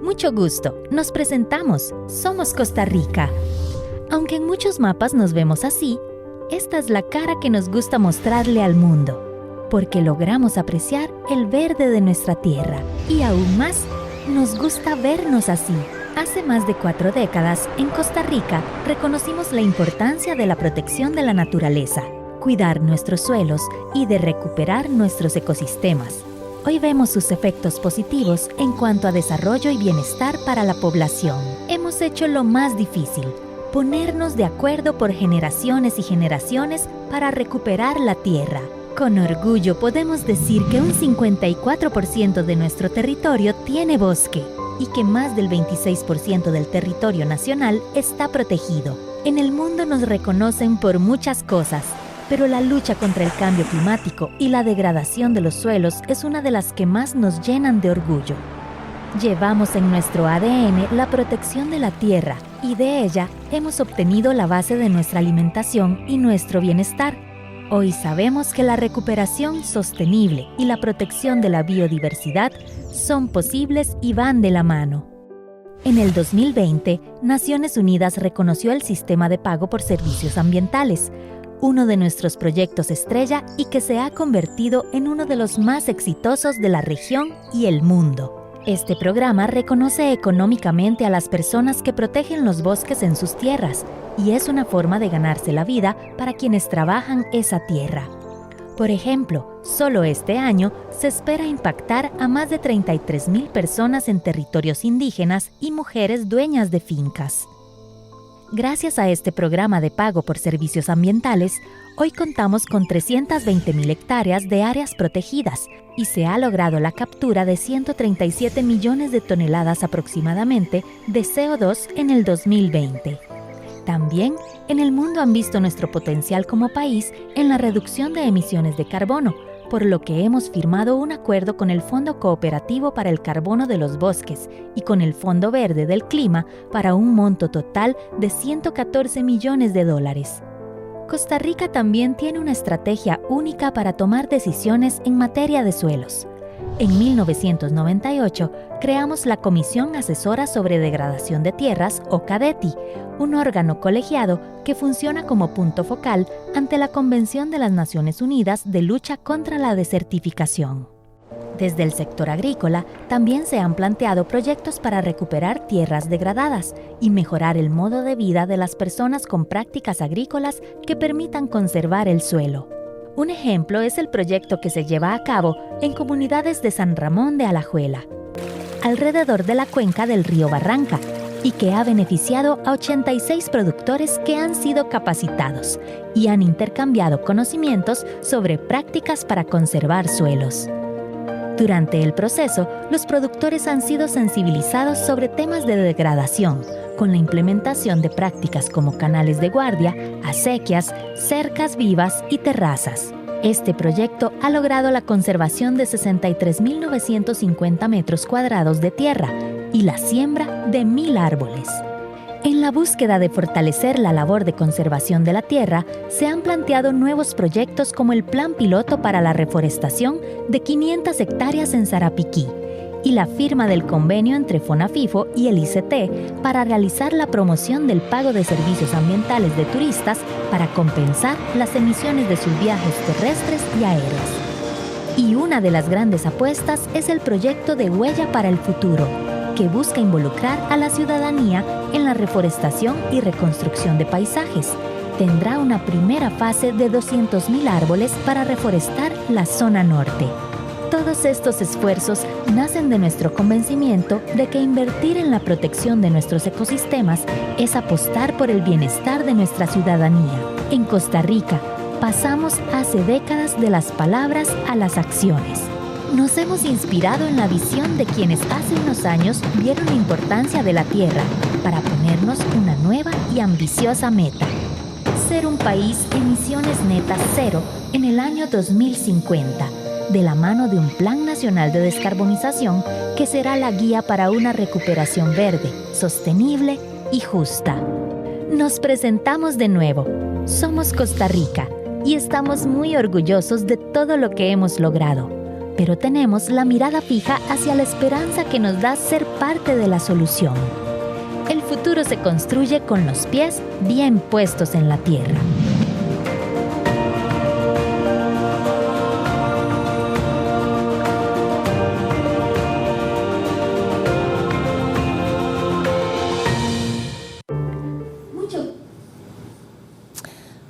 Mucho gusto, nos presentamos, somos Costa Rica. Aunque en muchos mapas nos vemos así, esta es la cara que nos gusta mostrarle al mundo, porque logramos apreciar el verde de nuestra tierra y aún más, nos gusta vernos así. Hace más de 4 décadas, en Costa Rica, reconocimos la importancia de la protección de la naturaleza, cuidar nuestros suelos y de recuperar nuestros ecosistemas. Hoy vemos sus efectos positivos en cuanto a desarrollo y bienestar para la población. Hemos hecho lo más difícil, ponernos de acuerdo por generaciones y generaciones para recuperar la tierra. Con orgullo podemos decir que un 54% de nuestro territorio tiene bosque y que más del 26% del territorio nacional está protegido. En el mundo nos reconocen por muchas cosas, pero la lucha contra el cambio climático y la degradación de los suelos es una de las que más nos llenan de orgullo. Llevamos en nuestro ADN la protección de la tierra y de ella hemos obtenido la base de nuestra alimentación y nuestro bienestar. Hoy sabemos que la recuperación sostenible y la protección de la biodiversidad son posibles y van de la mano. En el 2020, Naciones Unidas reconoció el sistema de pago por servicios ambientales, uno de nuestros proyectos estrella y que se ha convertido en uno de los más exitosos de la región y el mundo. Este programa reconoce económicamente a las personas que protegen los bosques en sus tierras y es una forma de ganarse la vida para quienes trabajan esa tierra. Por ejemplo, solo este año se espera impactar a más de 33,000 personas en territorios indígenas y mujeres dueñas de fincas. Gracias a este programa de pago por servicios ambientales, hoy contamos con 320,000 hectáreas de áreas protegidas y se ha logrado la captura de 137 millones de toneladas aproximadamente de CO2 en el 2020. También, en el mundo han visto nuestro potencial como país en la reducción de emisiones de carbono, por lo que hemos firmado un acuerdo con el Fondo Cooperativo para el Carbono de los Bosques y con el Fondo Verde del Clima para un monto total de $114 millones. Costa Rica también tiene una estrategia única para tomar decisiones en materia de suelos. En 1998, creamos la Comisión Asesora sobre Degradación de Tierras, o CADETI, un órgano colegiado que funciona como punto focal ante la Convención de las Naciones Unidas de Lucha contra la Desertificación. Desde el sector agrícola, también se han planteado proyectos para recuperar tierras degradadas y mejorar el modo de vida de las personas con prácticas agrícolas que permitan conservar el suelo. Un ejemplo es el proyecto que se lleva a cabo en comunidades de San Ramón de Alajuela, alrededor de la cuenca del río Barranca, y que ha beneficiado a 86 productores que han sido capacitados y han intercambiado conocimientos sobre prácticas para conservar suelos. Durante el proceso, los productores han sido sensibilizados sobre temas de degradación, con la implementación de prácticas como canales de guardia, acequias, cercas vivas y terrazas. Este proyecto ha logrado la conservación de 63,950 metros cuadrados de tierra y la siembra de 1,000 árboles. En la búsqueda de fortalecer la labor de conservación de la tierra, se han planteado nuevos proyectos como el Plan Piloto para la Reforestación de 500 hectáreas en Sarapiquí y la firma del convenio entre FONAFIFO y el ICT para realizar la promoción del pago de servicios ambientales de turistas para compensar las emisiones de sus viajes terrestres y aéreos. Y una de las grandes apuestas es el proyecto de Huella para el Futuro, que busca involucrar a la ciudadanía en la reforestación y reconstrucción de paisajes. Tendrá una primera fase de 200,000 árboles para reforestar la zona norte. Todos estos esfuerzos nacen de nuestro convencimiento de que invertir en la protección de nuestros ecosistemas es apostar por el bienestar de nuestra ciudadanía. En Costa Rica, pasamos hace décadas de las palabras a las acciones. Nos hemos inspirado en la visión de quienes hace unos años vieron la importancia de la tierra para ponernos una nueva y ambiciosa meta: ser un país emisiones netas cero en el año 2050, de la mano de un Plan Nacional de Descarbonización que será la guía para una recuperación verde, sostenible y justa. Nos presentamos de nuevo. Somos Costa Rica y estamos muy orgullosos de todo lo que hemos logrado. pero tenemos la mirada fija hacia la esperanza que nos da ser parte de la solución. El futuro se construye con los pies bien puestos en la tierra.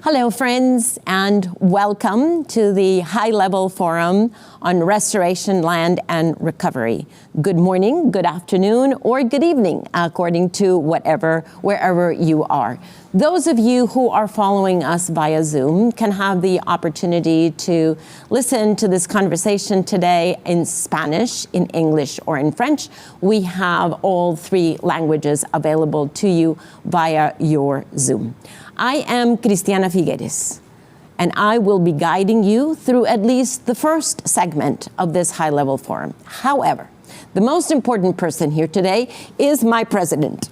Hello, friends, and welcome to the high-level forum on restoration, land, and recovery. Good morning, good afternoon, or good evening, according to wherever you are. Those of you who are following us via Zoom can have the opportunity to listen to this conversation today in Spanish, in English, or in French. We have all three languages available to you via your Zoom. I am Cristiana Figueres, and I will be guiding you through at least the first segment of this high-level forum. However, the most important person here today is my president,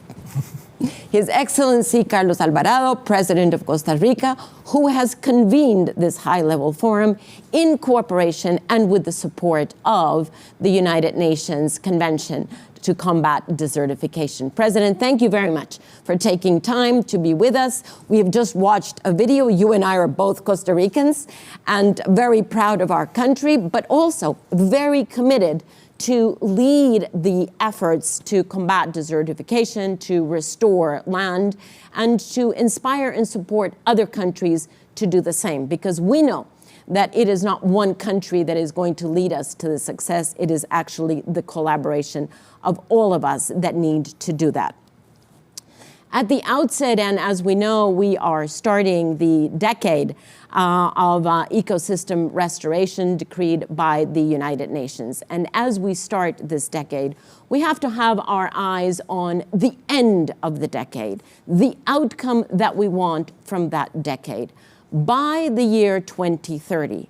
His Excellency Carlos Alvarado, President of Costa Rica, who has convened this high-level forum in cooperation and with the support of the United Nations Convention to Combat Desertification. President, thank you very much for taking time to be with us. We have just watched a video. You and I are both Costa Ricans and very proud of our country, but also very committed to lead the efforts to combat desertification, to restore land, and to inspire and support other countries to do the same, because we know that it is not one country that is going to lead us to the success. It is actually the collaboration of all of us that need to do that. At the outset, and as we know, we are starting the decade of ecosystem restoration decreed by the United Nations. And as we start this decade, we have to have our eyes on the end of the decade, the outcome that we want from that decade. By the year 2030,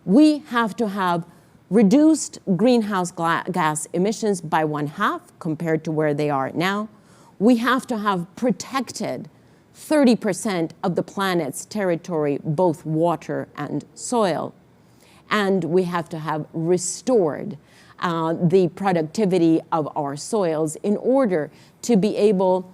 we have to have reduced greenhouse gas emissions by 1/2 compared to where they are now. We have to have protected 30% of the planet's territory, both water and soil. And we have to have restored the productivity of our soils in order to be able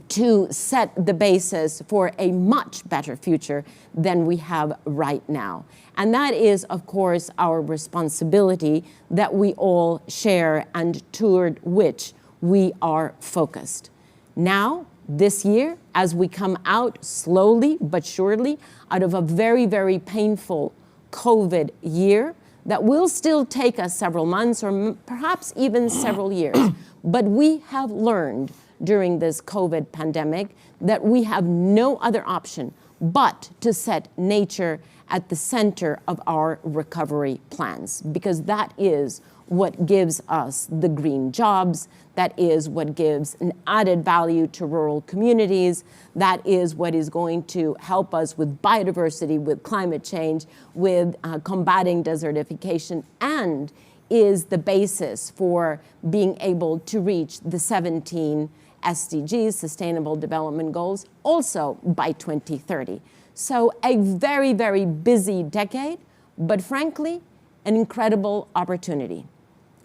to set the basis for a much better future than we have right now. And that is, of course, our responsibility that we all share and toward which we are focused. Now, this year, as we come out slowly but surely out of a very, very painful COVID year that will still take us several months or perhaps even several years, but we have learned during this COVID pandemic that we have no other option but to set nature at the center of our recovery plans, because that is what gives us the green jobs, that is what gives an added value to rural communities, that is what is going to help us with biodiversity, with climate change, with combating desertification, and is the basis for being able to reach the 17 SDGs, Sustainable Development Goals, also by 2030. So a very, very busy decade, but frankly, an incredible opportunity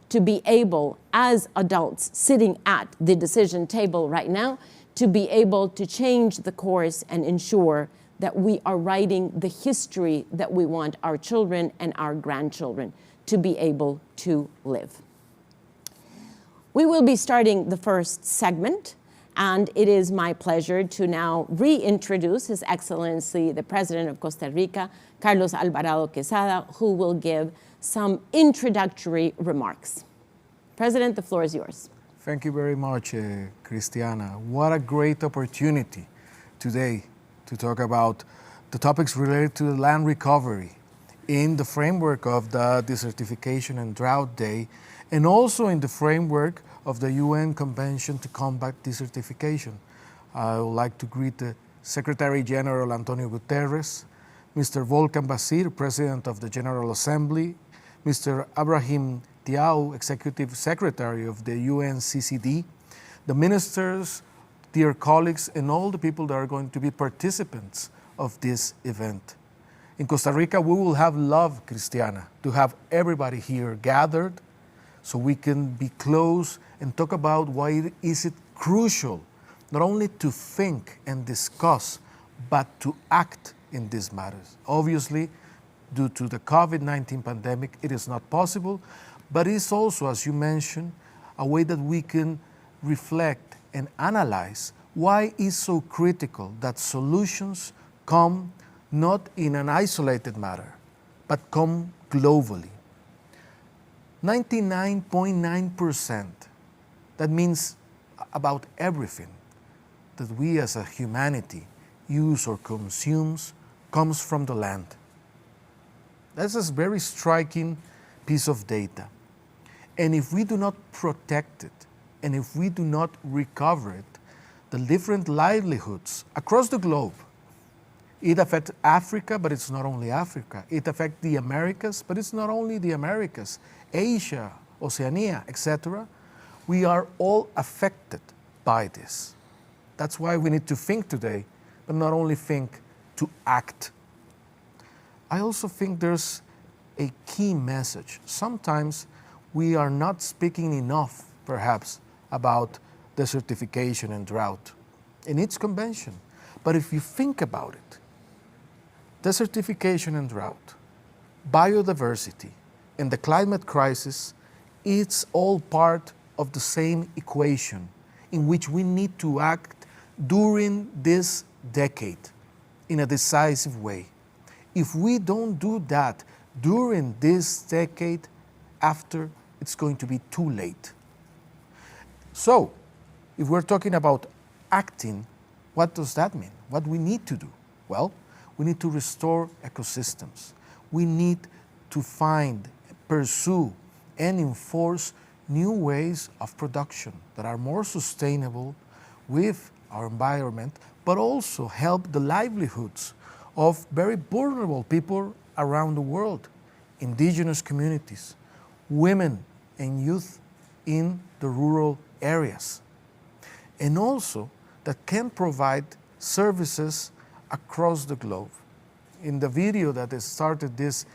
to be able, as adults sitting at the decision table right now, to be able to change the course and ensure that we are writing the history that we want our children and our grandchildren to be able to live. We will be starting the first segment, and it is my pleasure to now reintroduce His Excellency, the President of Costa Rica, Carlos Alvarado Quesada, who will give some introductory remarks. President, the floor is yours. Thank you very much, Cristiana. What a great opportunity today to talk about the topics related to land recovery in the framework of the Desertification and Drought Day, and also in the framework of the UN Convention to Combat Desertification. I would like to greet the Secretary General Antonio Guterres, Mr. Volkan Basir, President of the General Assembly, Mr. Abraham Tiao, Executive Secretary of the UNCCD, the ministers, dear colleagues, and all the people that are going to be participants of this event. In Costa Rica, we will have love, Cristiana, to have everybody here gathered so we can be close and talk about why is it crucial not only to think and discuss, but to act in these matters. Obviously, due to the COVID-19 pandemic, it is not possible, but it's also, as you mentioned, a way that we can reflect and analyze why it's so critical that solutions come not in an isolated matter, but come globally. 99.9%, that means about everything that we as a humanity use or consumes comes from the land. That's a very striking piece of data. And if we do not protect it, and if we do not recover it, the different livelihoods across the globe, it affects Africa, but it's not only Africa. It affects the Americas, but it's not only the Americas. Asia, Oceania, etc. We are all affected by this. That's why we need to think today, but not only think, to act. I also think there's a key message. Sometimes we are not speaking enough, perhaps, about desertification and drought in its convention. But if you think about it, desertification and drought, biodiversity, and the climate crisis, it's all part of the same equation in which we need to act during this decade in a decisive way. If we don't do that during this decade, after, it's going to be too late. So, if we're talking about acting, what does that mean? What we need to do? Well, we need to restore ecosystems. We need to find, pursue, and enforce new ways of production that are more sustainable with our environment, but also help the livelihoods of very vulnerable people around the world, indigenous communities, women and youth in the rural areas, and also that can provide services across the globe. In the video that has started this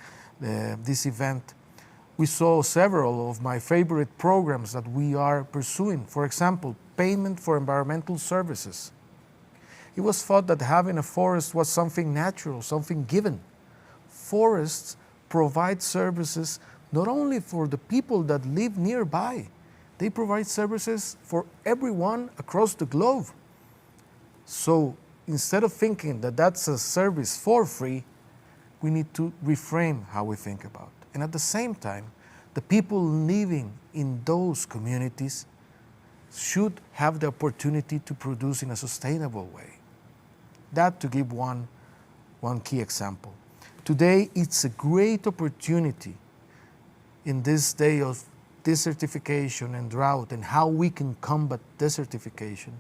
event, we saw several of my favorite programs that we are pursuing. For example, payment for environmental services. It was thought that having a forest was something natural, something given. Forests provide services not only for the people that live nearby, they provide services for everyone across the globe. So instead of thinking that that's a service for free, we need to reframe how we think about it. And at the same time, the people living in those communities should have the opportunity to produce in a sustainable way. That to give one key example. Today, it's a great opportunity in this day of desertification and drought and how we can combat desertification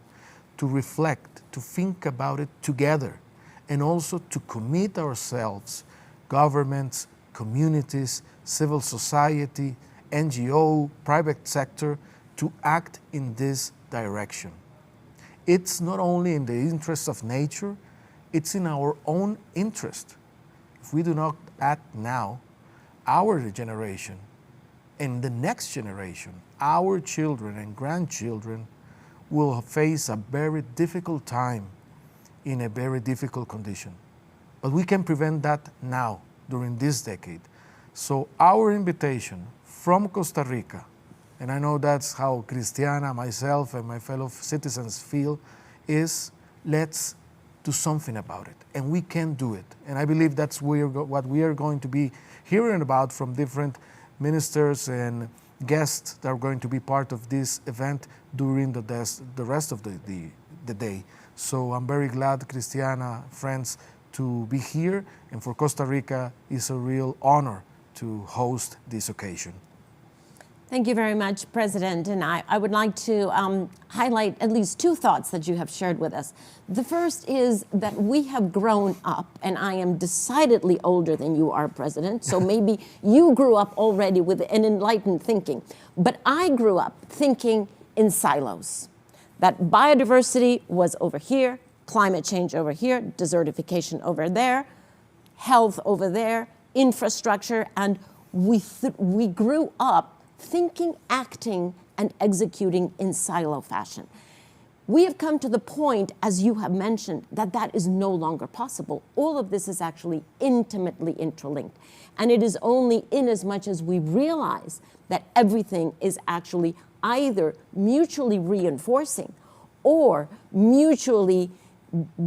to reflect, to think about it together, and also to commit ourselves, governments, communities, civil society, NGO, private sector, to act in this direction. It's not only in the interest of nature, it's in our own interest. If we do not act now, our generation and the next generation, our children and grandchildren, will face a very difficult time in a very difficult condition. But we can prevent that now, during this decade. So our invitation from Costa Rica, and I know that's how Cristiana, myself, and my fellow citizens feel, is let's do something about it. And we can do it. And I believe that's what we are going to be hearing about from different ministers and guests that are going to be part of this event during the rest of the day. So I'm very glad, Cristiana, friends, to be here. And for Costa Rica, it's a real honor to host this occasion. Thank you very much, President. And I would like to highlight at least two thoughts that you have shared with us. The first is that we have grown up, and I am decidedly older than you are, President, so maybe you grew up already with an enlightened thinking. But I grew up thinking in silos, that biodiversity was over here, climate change over here, desertification over there. health over there, infrastructure, and we grew up thinking, acting, and executing in silo fashion. We have come to the point, as you have mentioned, that that is no longer possible. All of this is actually intimately interlinked. And it is only in as much as we realize that everything is actually either mutually reinforcing or mutually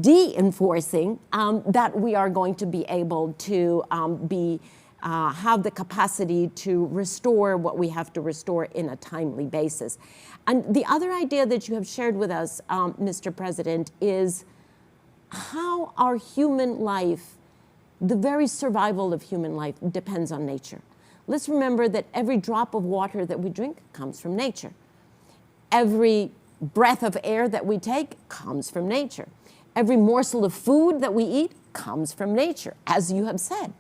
de-enforcing, that we are going to be able to have the capacity to restore what we have to restore in a timely basis. And the other idea that you have shared with us, Mr. President, is how our human life, the very survival of human life, depends on nature. Let's remember that every drop of water that we drink comes from nature. Every breath of air that we take comes from nature. Every morsel of food that we eat comes from nature, as you have said.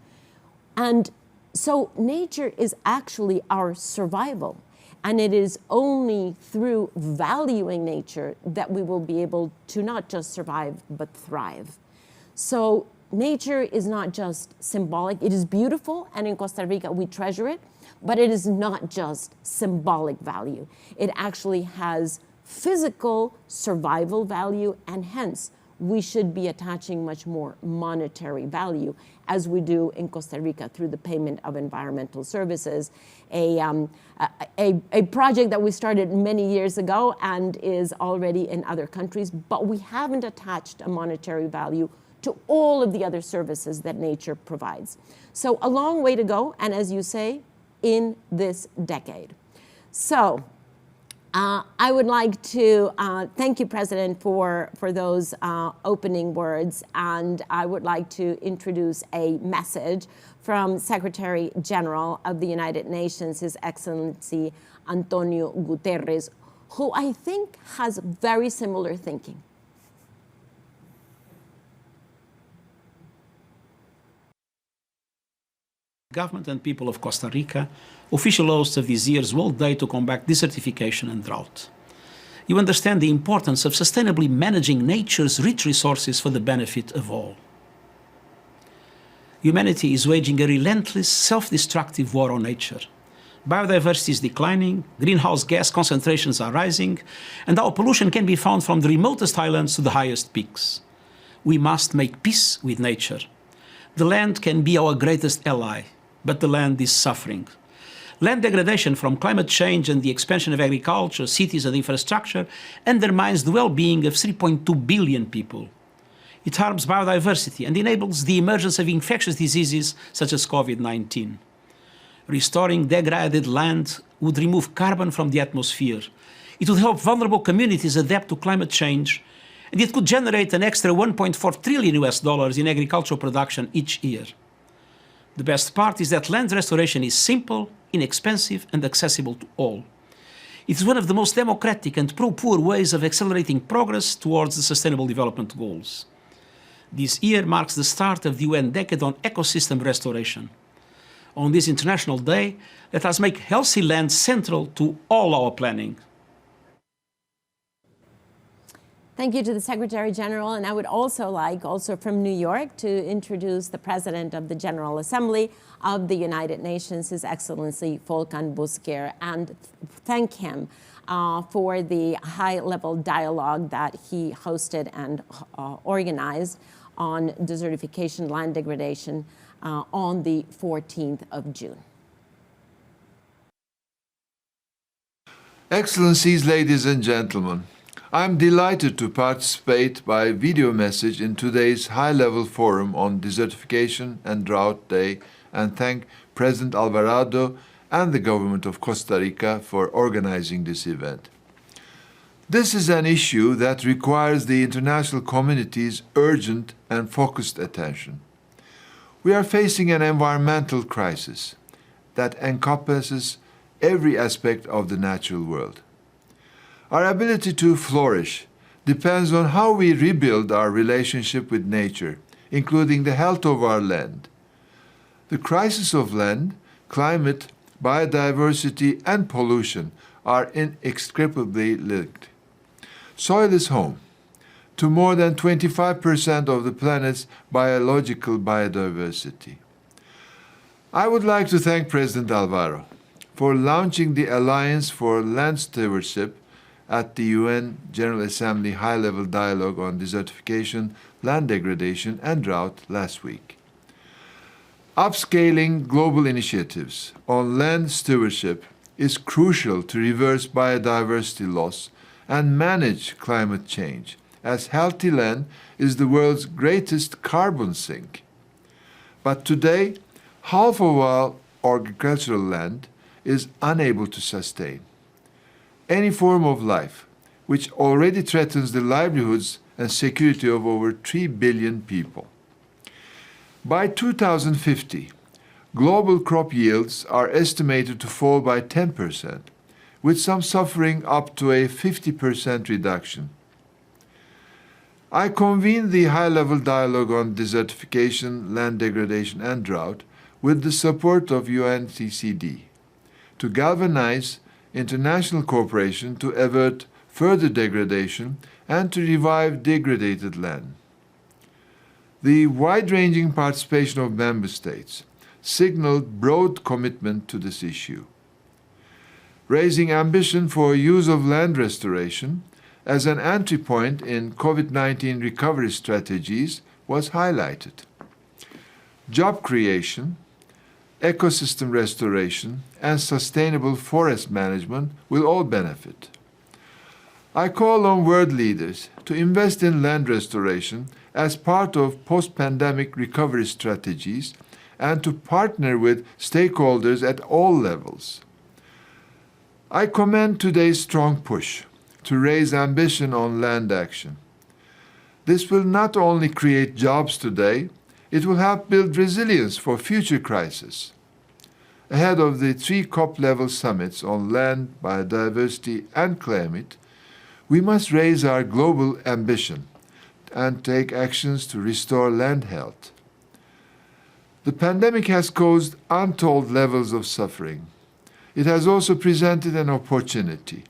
And so nature is actually our survival. And it is only through valuing nature that we will be able to not just survive, but thrive. So nature is not just symbolic. It is beautiful, and in Costa Rica we treasure it, but it is not just symbolic value. It actually has physical survival value, and hence we should be attaching much more monetary value, as we do in Costa Rica through the payment of environmental services, a project that we started many years ago and is already in other countries, but we haven't attached a monetary value to all of the other services that nature provides. So a long way to go, and as you say, in this decade. So I would like to thank you, President, for those opening words, and I would like to introduce a message from Secretary General of the United Nations, His Excellency Antonio Guterres, who I think has very similar thinking. Government and people of Costa Rica, official hosts of this year's World Day to Combat Desertification and Drought. You understand the importance of sustainably managing nature's rich resources for the benefit of all. Humanity is waging a relentless, self-destructive war on nature. Biodiversity is declining, greenhouse gas concentrations are rising, and our pollution can be found from the remotest islands to the highest peaks. We must make peace with nature. The land can be our greatest ally, but the land is suffering. Land degradation from climate change and the expansion of agriculture, cities and infrastructure undermines the well-being of 3.2 billion people. It harms biodiversity and enables the emergence of infectious diseases such as COVID-19. Restoring degraded land would remove carbon from the atmosphere. It would help vulnerable communities adapt to climate change, and it could generate an extra $1.4 trillion in agricultural production each year. The best part is that land restoration is simple, inexpensive, and accessible to all. It is one of the most democratic and pro-poor ways of accelerating progress towards the Sustainable Development Goals. This year marks the start of the UN Decade on Ecosystem Restoration. On this International Day, let us make healthy land central to all our planning. Thank you to the Secretary General, and I would also like, from New York, to introduce the President of the General Assembly of the United Nations, His Excellency Volkan Bozkır, and thank him for the high-level dialogue that he hosted and organized on desertification, land degradation, on the 14th of June. Excellencies, ladies and gentlemen, I'm delighted to participate by video message in today's high-level forum on Desertification and Drought Day and thank President Alvarado and the government of Costa Rica for organizing this event. This is an issue that requires the international community's urgent and focused attention. We are facing an environmental crisis that encompasses every aspect of the natural world. Our ability to flourish depends on how we rebuild our relationship with nature, including the health of our land. The crisis of land, climate, biodiversity, and pollution are inextricably linked. Soil is home. to more than 25% of the planet's biological biodiversity. I would like to thank President Alvaro for launching the Alliance for Land Stewardship at the UN General Assembly High-Level Dialogue on Desertification, Land Degradation and Drought last week. Upscaling global initiatives on land stewardship is crucial to reverse biodiversity loss and manage climate change, as healthy land is the world's greatest carbon sink. But today, half of our agricultural land is unable to sustain any form of life, which already threatens the livelihoods and security of over 3 billion people. By 2050, global crop yields are estimated to fall by 10%, with some suffering up to a 50% reduction. I convened the high-level dialogue on desertification, land degradation and drought with the support of UNCCD to galvanize international cooperation to avert further degradation and to revive degraded land. The wide-ranging participation of member states signaled broad commitment to this issue. Raising ambition for use of land restoration as an entry point in COVID-19 recovery strategies was highlighted. Job creation, ecosystem restoration, and sustainable forest management will all benefit. I call on world leaders to invest in land restoration as part of post-pandemic recovery strategies and to partner with stakeholders at all levels. I commend today's strong push to raise ambition on land action. This will not only create jobs today, it will help build resilience for future crises. Ahead of the 3 COP-level summits on land, biodiversity, and climate, we must raise our global ambition and take actions to restore land health. The pandemic has caused untold levels of suffering. It has also presented an opportunity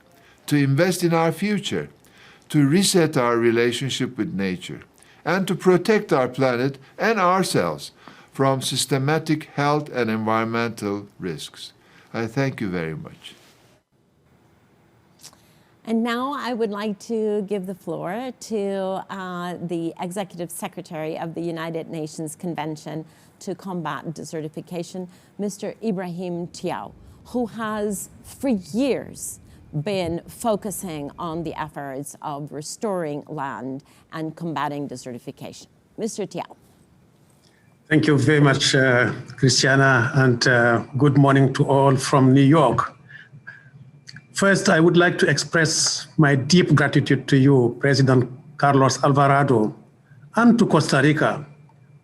to invest in our future, to reset our relationship with nature, and to protect our planet and ourselves from systematic health and environmental risks. I thank you very much. And now I would like to give the floor to the Executive Secretary of the United Nations Convention to Combat Desertification, Mr. Ibrahim Thiaw, who has for years been focusing on the efforts of restoring land and combating desertification. Mr. Thiaw. Thank you very much, Christiana, and good morning to all from New York. First, I would like to express my deep gratitude to you, President Carlos Alvarado, and to Costa Rica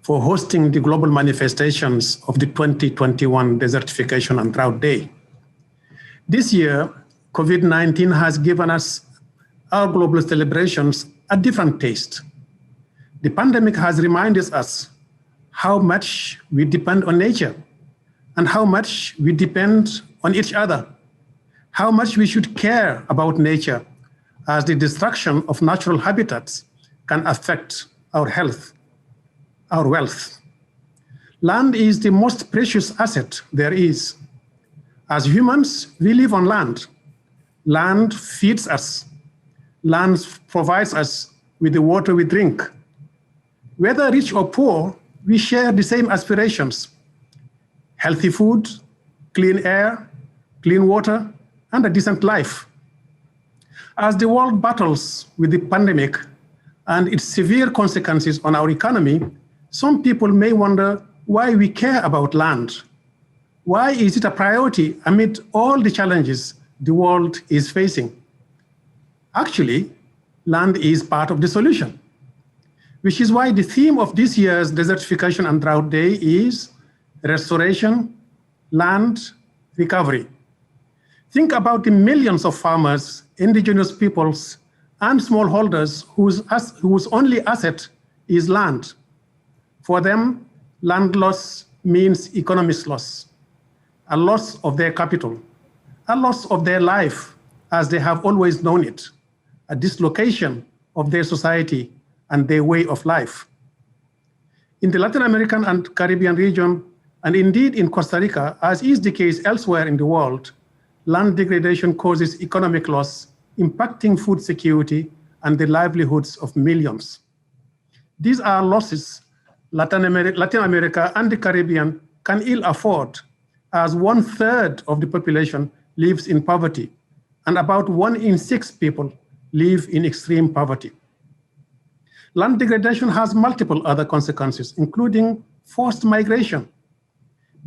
for hosting the global manifestations of the 2021 Desertification and Drought Day. This year, COVID-19 has given us our global celebrations a different taste. The pandemic has reminded us how much we depend on nature and how much we depend on each other, how much we should care about nature, as the destruction of natural habitats can affect our health, our wealth. Land is the most precious asset there is. As humans, we live on land. Land feeds us. Land provides us with the water we drink. Whether rich or poor, we share the same aspirations: healthy food, clean air, clean water, and a decent life. As the world battles with the pandemic and its severe consequences on our economy, some people may wonder why we care about land. Why is it a priority amid all the challenges the world is facing? Actually, land is part of the solution, which is why the theme of this year's Desertification and Drought Day is Restoration, Land, Recovery. Think about the millions of farmers, indigenous peoples, and smallholders whose only asset is land. For them, land loss means economic loss, a loss of their capital, a loss of their life as they have always known it, a dislocation of their society and their way of life. In the Latin American and Caribbean region, and indeed in Costa Rica, as is the case elsewhere in the world, land degradation causes economic loss, impacting food security and the livelihoods of millions. These are losses Latin America and the Caribbean can ill afford, as 1/3 of the population lives in poverty, and about 1 in 6 people live in extreme poverty. Land degradation has multiple other consequences, including forced migration,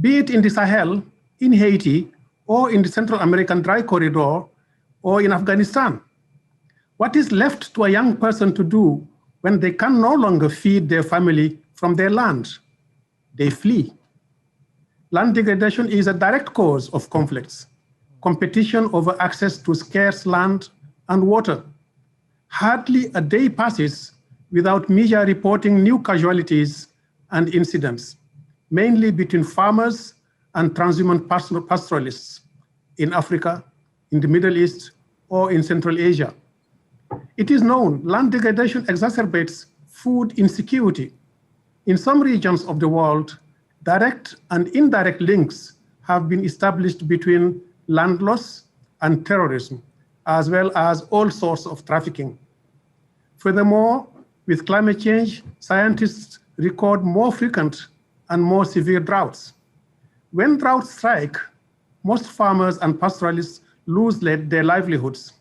be it in the Sahel, in Haiti, or in the Central American Dry Corridor, or in Afghanistan. What is left to a young person to do when they can no longer feed their family from their land? They flee. Land degradation is a direct cause of conflicts, competition over access to scarce land and water. Hardly a day passes without media reporting new casualties and incidents, mainly between farmers and transhumant pastoralists in Africa, in the Middle East, or in Central Asia. It is known land degradation exacerbates food insecurity. In some regions of the world, direct and indirect links have been established between land loss and terrorism, as well as all sorts of trafficking. Furthermore, with climate change, scientists record more frequent and more severe droughts. When droughts strike, most farmers and pastoralists lose their livelihoods.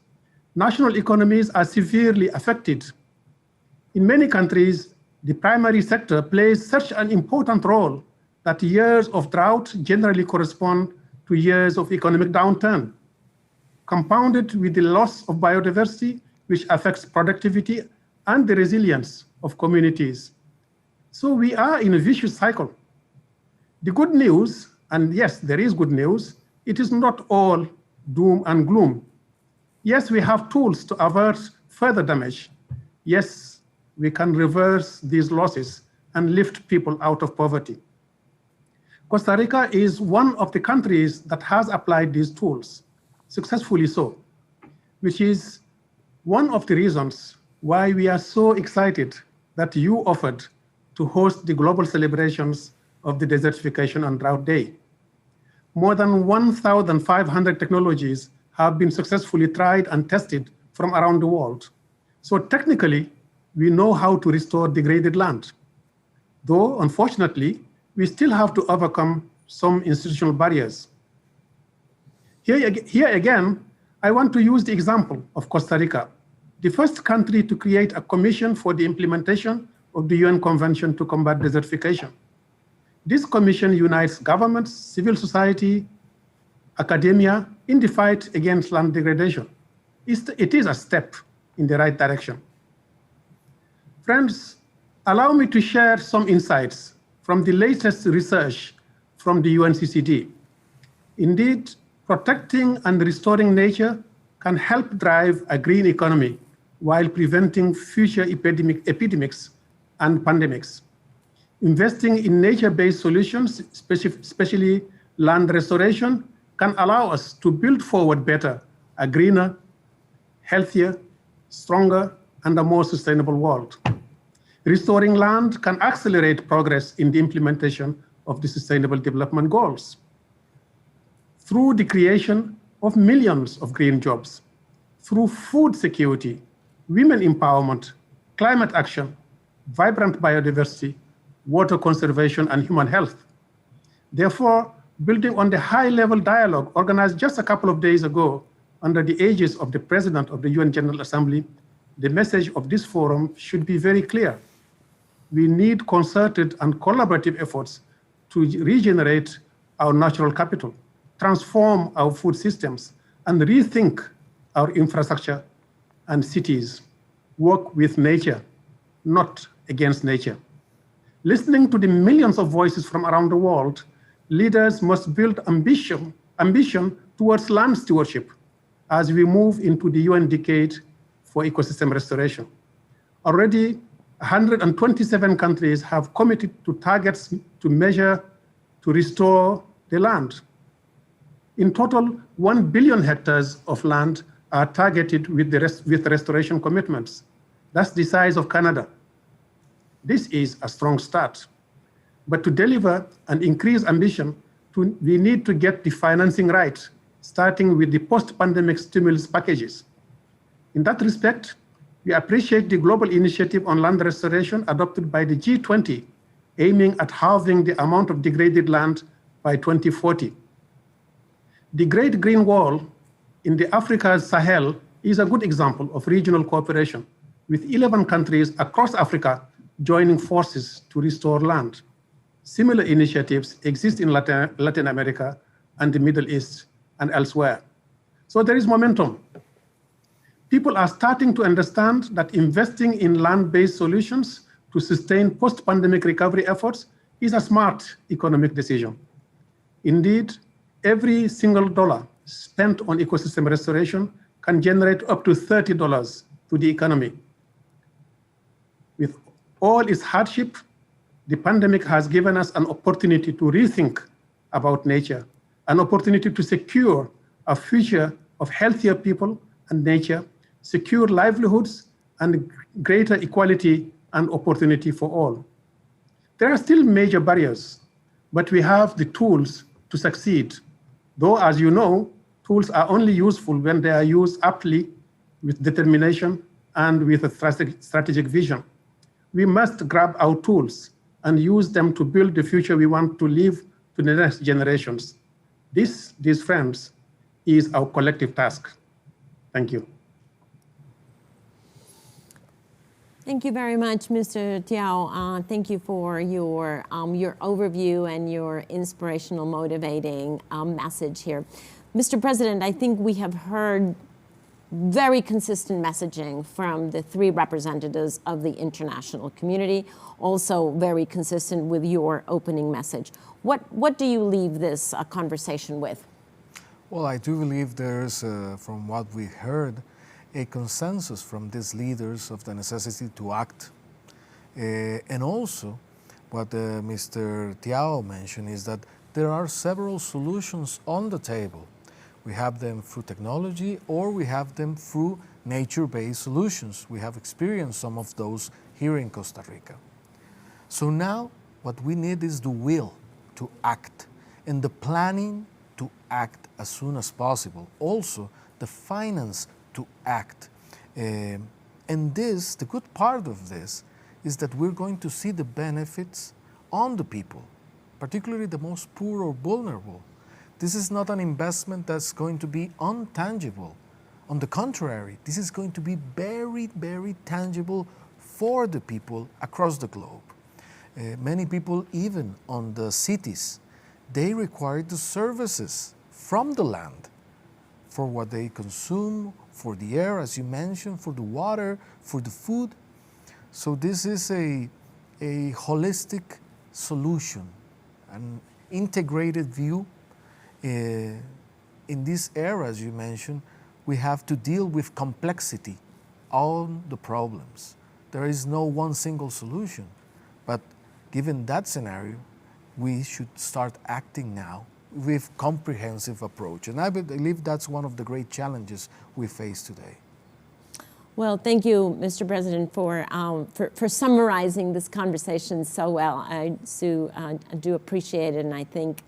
National economies are severely affected. In many countries, the primary sector plays such an important role that years of drought generally correspond to years of economic downturn, compounded with the loss of biodiversity, which affects productivity and the resilience of communities. So we are in a vicious cycle. The good news, and yes, there is good news, it is not all doom and gloom. Yes, we have tools to avert further damage. Yes, we can reverse these losses and lift people out of poverty. Costa Rica is one of the countries that has applied these tools, successfully so, which is one of the reasons why we are so excited that you offered to host the global celebrations of the Desertification and Drought Day. More than 1,500 technologies have been successfully tried and tested from around the world. So technically, we know how to restore degraded land. Though, unfortunately, we still have to overcome some institutional barriers. Here again, I want to use the example of Costa Rica, the first country to create a commission for the implementation of the UN Convention to Combat Desertification. This commission unites governments, civil society, academia in the fight against land degradation. It is a step in the right direction. Friends, allow me to share some insights from the latest research from the UNCCD. Indeed, protecting and restoring nature can help drive a green economy while preventing future epidemics and pandemics. Investing in nature-based solutions, especially land restoration, can allow us to build forward better, a greener, healthier, stronger, and a more sustainable world. Restoring land can accelerate progress in the implementation of the Sustainable Development Goals through the creation of millions of green jobs, through food security, women empowerment, climate action, vibrant biodiversity, water conservation, and human health. Therefore, building on the high-level dialogue organized just a couple of days ago under the aegis of the President of the UN General Assembly, the message of this forum should be very clear. We need concerted and collaborative efforts to regenerate our natural capital, transform our food systems, and rethink our infrastructure and cities. Work with nature, not against nature. Listening to the millions of voices from around the world, leaders must build ambition towards land stewardship as we move into the UN decade for ecosystem restoration. Already, 127 countries have committed to targets to measure to restore the land. In total, 1 billion hectares of land are targeted with restoration commitments. That's the size of Canada. This is a strong start. But to deliver and increase ambition, we need to get the financing right, starting with the post-pandemic stimulus packages. In that respect, we appreciate the global initiative on land restoration adopted by the G20, aiming at halving the amount of degraded land by 2040. The Great Green Wall in the Africa's Sahel is a good example of regional cooperation, with 11 countries across Africa joining forces to restore land. Similar initiatives exist in Latin America and the Middle East and elsewhere. So there is momentum. People are starting to understand that investing in land-based solutions to sustain post-pandemic recovery efforts is a smart economic decision. Indeed, every single dollar spent on ecosystem restoration can generate up to $30 to the economy. With all its hardship, the pandemic has given us an opportunity to rethink about nature, an opportunity to secure a future of healthier people and nature, secure livelihoods, and greater equality and opportunity for all. There are still major barriers, but we have the tools to succeed. Though, as you know, tools are only useful when they are used aptly, with determination, and with a strategic vision. We must grab our tools and use them to build the future we want to leave to the next generations. This, dear friends, is our collective task. Thank you. Thank you very much, Mr. Tiao. Thank you for your overview and your inspirational, motivating message here. Mr. President, I think we have heard very consistent messaging from the three representatives of the international community, also very consistent with your opening message. What do you leave this conversation with? Well, I do believe there's, from what we heard, a consensus from these leaders of the necessity to act. And also, what Mr. Tiao mentioned is that there are several solutions on the table. We have them through technology, or we have them through nature-based solutions. We have experienced some of those here in Costa Rica. So now what we need is the will to act and the planning to act as soon as possible. Also, the finance to act. And this, the good part of this, is that we're going to see the benefits on the people, particularly the most poor or vulnerable. This is not an investment that's going to be untangible. On the contrary, this is going to be very, very tangible for the people across the globe. Many people, even on the cities, they require the services from the land for what they consume, for the air, as you mentioned, for the water, for the food. So this is a holistic solution, an integrated view. In this era, as you mentioned, we have to deal with complexity on the problems. There is no one single solution, but given that scenario, we should start acting now with comprehensive approach. And I believe that's one of the great challenges we face today. Well, thank you, Mr. President, for summarizing this conversation so well. I do appreciate it, and I think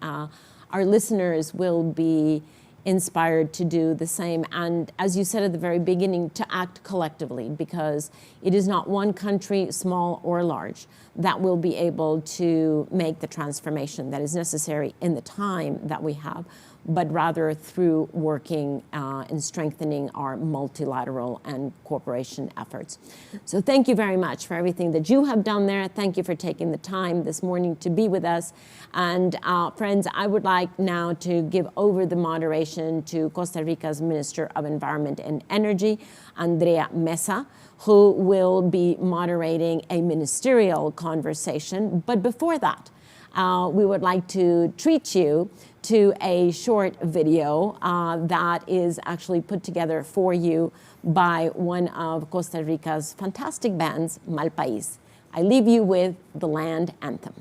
our listeners will be inspired to do the same. And as you said at the very beginning, to act collectively, because it is not one country, small or large, that will be able to make the transformation that is necessary in the time that we have, but rather through working and strengthening our multilateral and cooperation efforts. So thank you very much for everything that you have done there. Thank you for taking the time this morning to be with us. And friends, I would like now to give over the moderation to Costa Rica's Minister of Environment and Energy, Andrea Mesa, who will be moderating a ministerial conversation. But before that, we would like to treat you to a short video that is actually put together for you by one of Costa Rica's fantastic bands, Mal País. I leave you with the land anthem.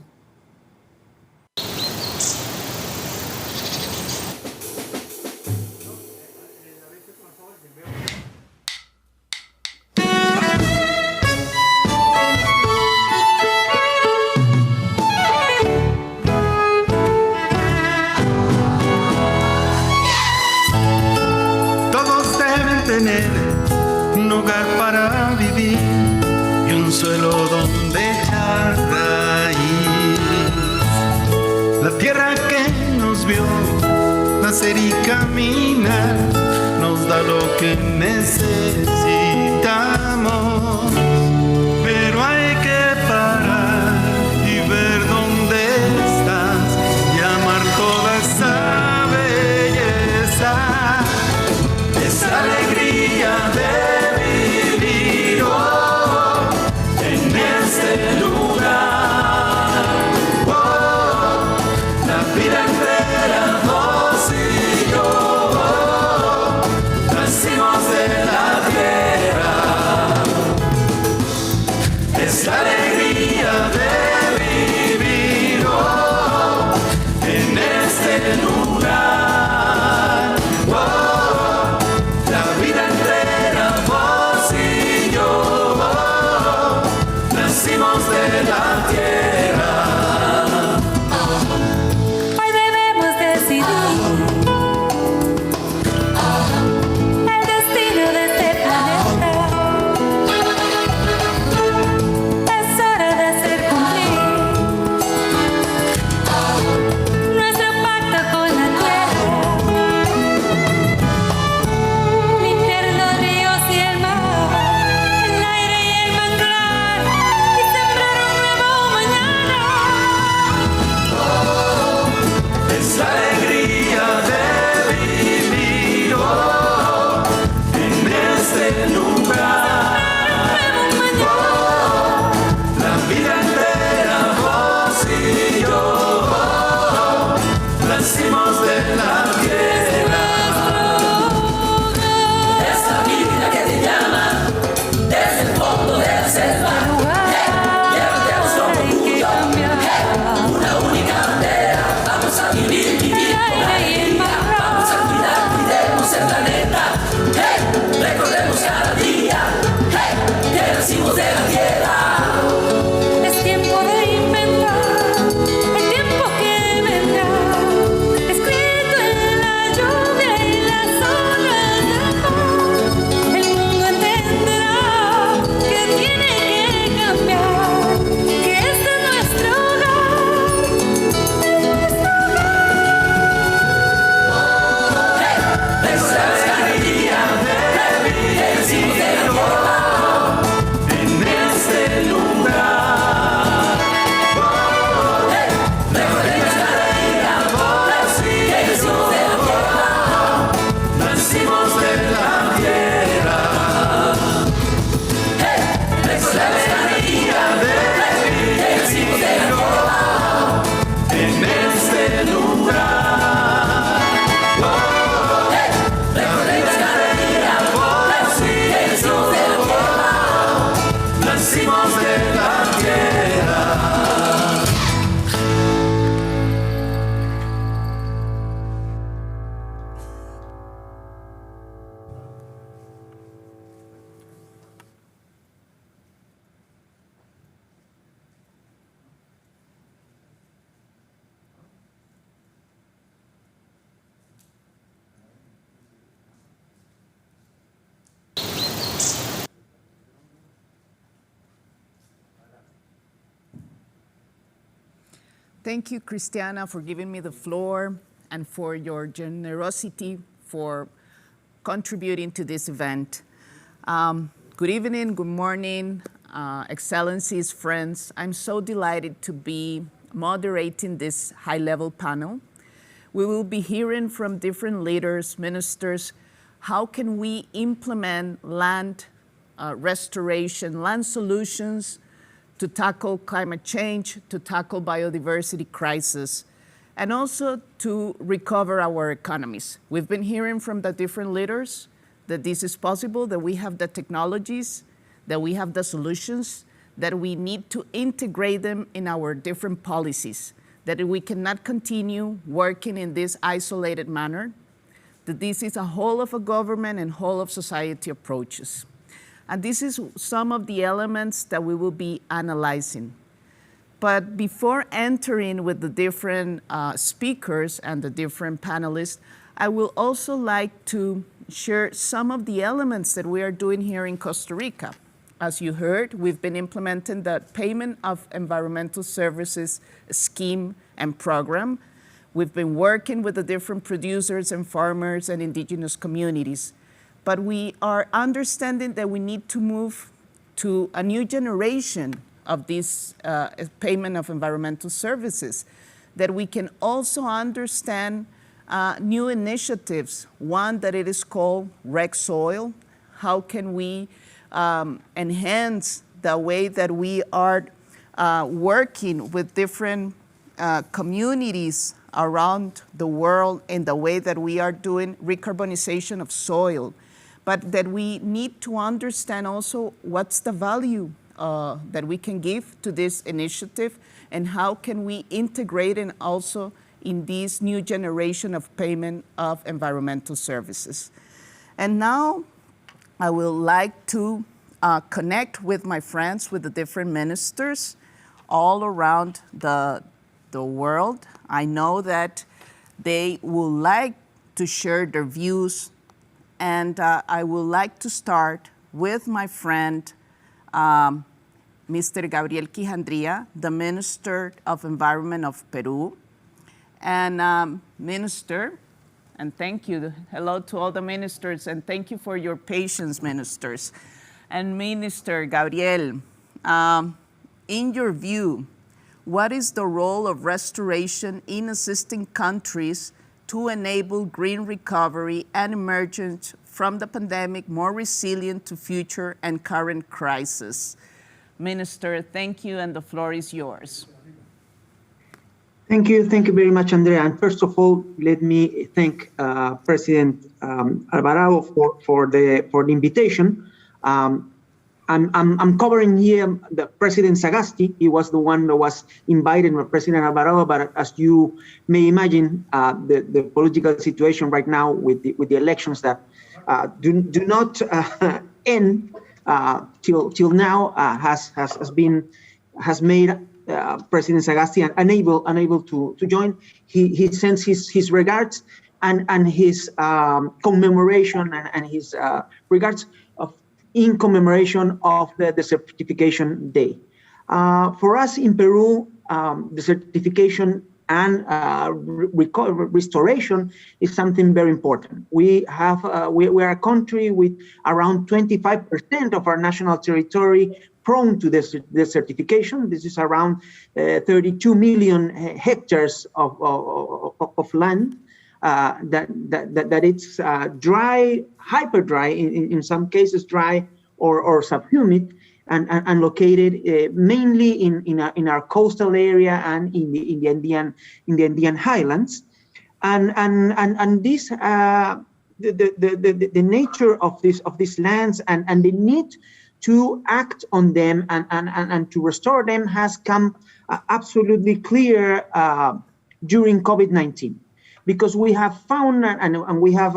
tener un hogar para vivir y un suelo donde echar raíz. La tierra que nos vio nacer y caminar nos da lo que necesitamos, pero hay que parar y ver dónde estás y amar toda esa belleza, esa alegría de vivir en este lugar. La vida entera, vos y yo, nacimos de la tierra. Es la alegría de vivir en este lugar. La vida entera, vos y yo, nacimos de la tierra. Hoy debemos decidir el destino de este planeta. Es hora de hacer cumplir nuestro pacto con la tierra, limpiar los ríos y el mar, el aire y el manglar, y sembrar un nuevo mañana. Es la alegría de vivir en este lugar. La vida entera, vos y yo, nacimos de la tierra. Esa vida que te llama desde el fondo de la selva. Llévateos con orgullo. Una única bandera. Vamos a vivir con alegría. Vamos a cuidar, cuidemos el planeta. Recordemos cada día que nacimos de la tierra. Es tiempo de inventar el tiempo que vendrá, escrito en la lluvia y las olas del mar. El mundo entenderá que tiene que cambiar, que este es nuestro hogar, Recordemos cada día de vivir en este lugar. Recordemos cada día, vos y yo, nacimos de la tierra. Recordemos cada día de vivir en este lugar. Recordemos cada día, vos y yo, nacimos de la tierra. Thank you, Christiana, for giving me the floor and for your generosity for contributing to this event. Good evening, good morning, excellencies, friends. I'm so delighted to be moderating this high-level panel. We will be hearing from different leaders, ministers, how can we implement land restoration, land solutions to tackle climate change, to tackle biodiversity crisis, and also to recover our economies. We've been hearing from the different leaders that this is possible, that we have the technologies, that we have the solutions, that we need to integrate them in our different policies, that we cannot continue working in this isolated manner, that this is a whole of a government and whole of society approaches. And this is some of the elements that we will be analyzing. But before entering with the different speakers and the different panelists, I will also like to share some of the elements that we are doing here in Costa Rica. As you heard, we've been implementing the payment of environmental services scheme and program. We've been working with the different producers and farmers and indigenous communities. But we are understanding that we need to move to a new generation of this payment of environmental services, that we can also understand new initiatives, one that it is called Rec Soil. How can we enhance the way that we are working with different communities around the world in the way that we are doing recarbonization of soil, but that we need to understand also what's the value that we can give to this initiative and how can we integrate it also in this new generation of payment of environmental services. And now I would like to connect with my friends, with the different ministers all around the world. I know that they would like to share their views, and I would like to start with my friend, Mr. Gabriel Quijandría, the Minister of Environment of Peru. And Minister, and thank you, hello to all the ministers, and thank you for your patience, ministers. And Minister Gabriel, in your view, what is the role of restoration in assisting countries to enable green recovery and emergence from the pandemic more resilient to future and current crises? Minister, thank you, and the floor is yours. Thank you very much, Andrea. And first of all, let me thank President Alvarado for the invitation. I'm covering here the President Sagasti. He was the one that was invited by President Alvarado, but as you may imagine, the political situation right now with the elections that do not end till now has made President Sagasti unable to join. He sends his regards and his commemoration and his regards in commemoration of the Desertification Day. For us in Peru, desertification and restoration is something very important. We are a country with around 25% of our national territory prone to desertification. This is around 32 million hectares of land that it's dry, hyper dry, in some cases dry or subhumid, and located mainly in our coastal area and in the Andean highlands, and this the nature of these lands and the need to act on them and to restore them has come absolutely clear during COVID-19, because we have found and we have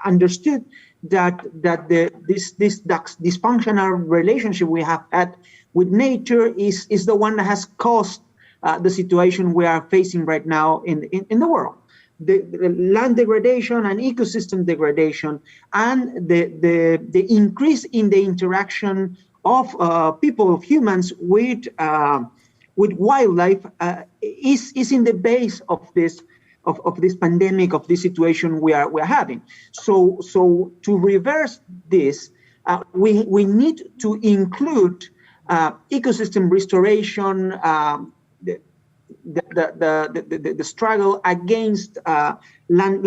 understood that this dysfunctional relationship we have had with nature is the one that has caused the situation we are facing right now in the world. The land degradation and ecosystem degradation and the increase in the interaction of people, of humans with wildlife is in the base of this pandemic, of this situation we are having. So to reverse this, we need to include ecosystem restoration, the struggle against land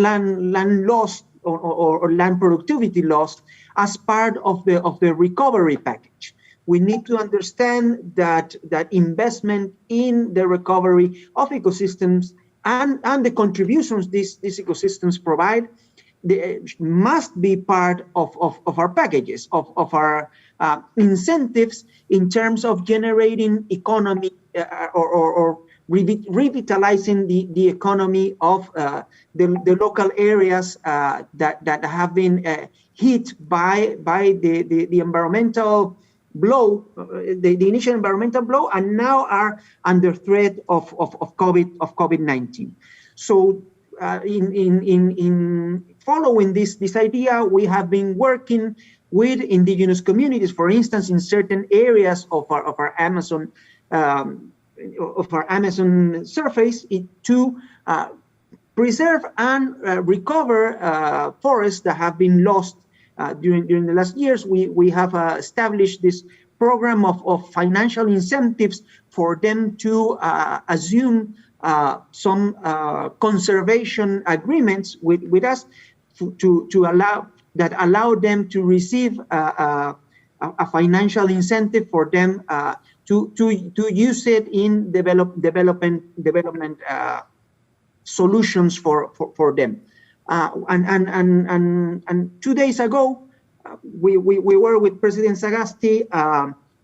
loss or land productivity loss as part of the recovery package. We need to understand that investment in the recovery of ecosystems and the contributions these ecosystems provide must be part of our packages, of our incentives in terms of generating economy or revitalizing the economy of the local areas that have been hit by the environmental blow, the initial environmental blow, and now are under threat of COVID-19. So following this idea, we have been working with indigenous communities, for instance, in certain areas of our Amazon surface, to preserve and recover forests that have been lost during the last years. We have established this program of financial incentives for them to assume some conservation agreements with us to allow them to receive a financial incentive for them to use it in development solutions for them. And 2 days ago, we were with President Sagasti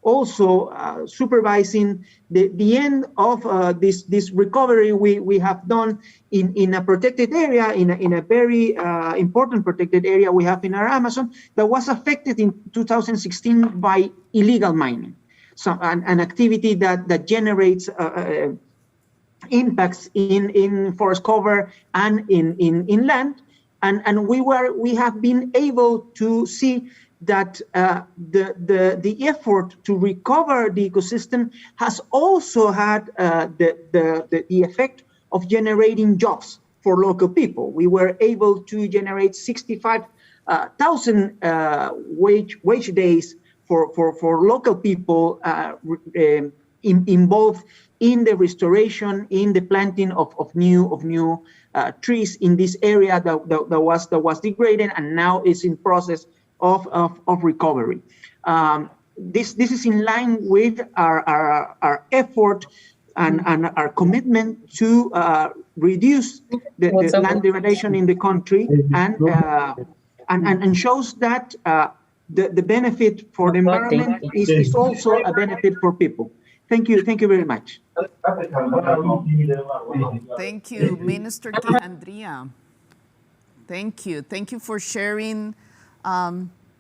also supervising the end of this recovery we have done in a protected area, in a very important protected area we have in our Amazon that was affected in 2016 by illegal mining. So an activity that generates impacts in forest cover and in land, and we have been able to see that the effort to recover the ecosystem has also had the effect of generating jobs for local people. We were able to generate 65,000 wage days for local people involved in the restoration, in the planting of new trees in this area that was degraded and now is in process of recovery. This is in line with our effort and our commitment to reduce the land degradation in the country, and shows that the benefit for the environment is also a benefit for people. Thank you very much. Thank you, Minister Andrea. Thank you for sharing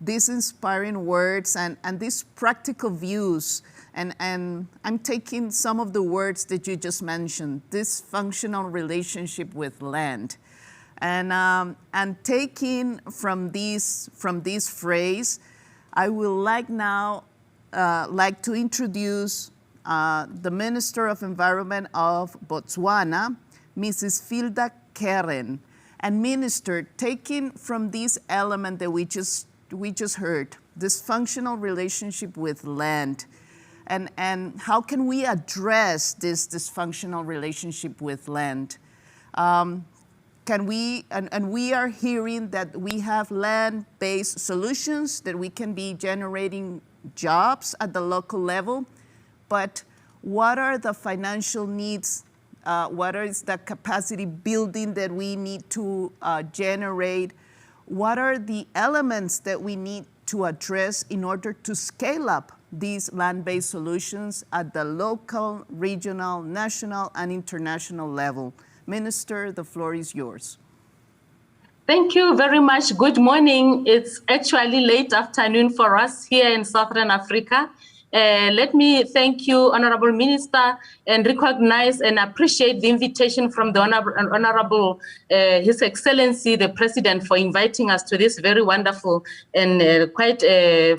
these inspiring words and these practical views. And I'm taking some of the words that you just mentioned, this functional relationship with land. And taking from this phrase, I would like now to introduce the Minister of Environment of Botswana, Mrs. Filda Keren. And Minister, taking from this element that we just heard, this functional relationship with land, and how can we address this dysfunctional relationship with land? We are hearing that we have land-based solutions, that we can be generating jobs at the local level, but what are the financial needs? What is the capacity building that we need to generate? What are the elements that we need to address in order to scale up these land-based solutions at the local, regional, national, and international level? Minister, the floor is yours. Thank you very much. Good morning. It's actually late afternoon for us here in Southern Africa. Let me thank you, Honorable Minister, and recognize and appreciate the invitation from the Honorable His Excellency, the President, for inviting us to this very wonderful and quite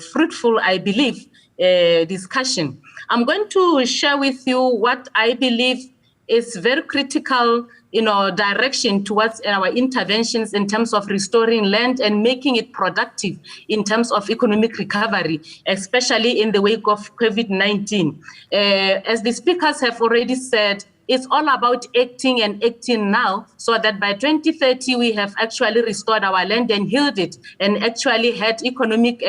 fruitful, I believe, discussion. I'm going to share with you what I believe is very critical direction towards our interventions in terms of restoring land and making it productive in terms of economic recovery, especially in the wake of COVID-19. As the speakers have already said, it's all about acting and acting now, so that by 2030 we have actually restored our land and healed it, and actually had economic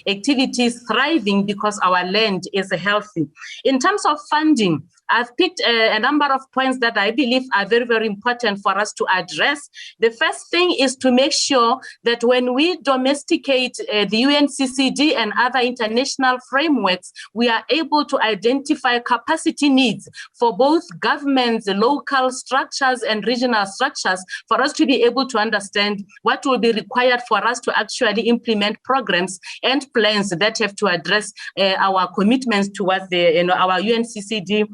activities thriving because our land is healthy. In terms of funding, I've picked a number of points that I believe are very, very important for us to address. The first thing is to make sure that when we domesticate the UNCCD and other international frameworks, we are able to identify capacity needs for both governments, local structures, and regional structures, for us to be able to understand what will be required for us to actually implement programs and plans that have to address our commitments towards our UNCCD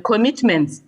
commitments.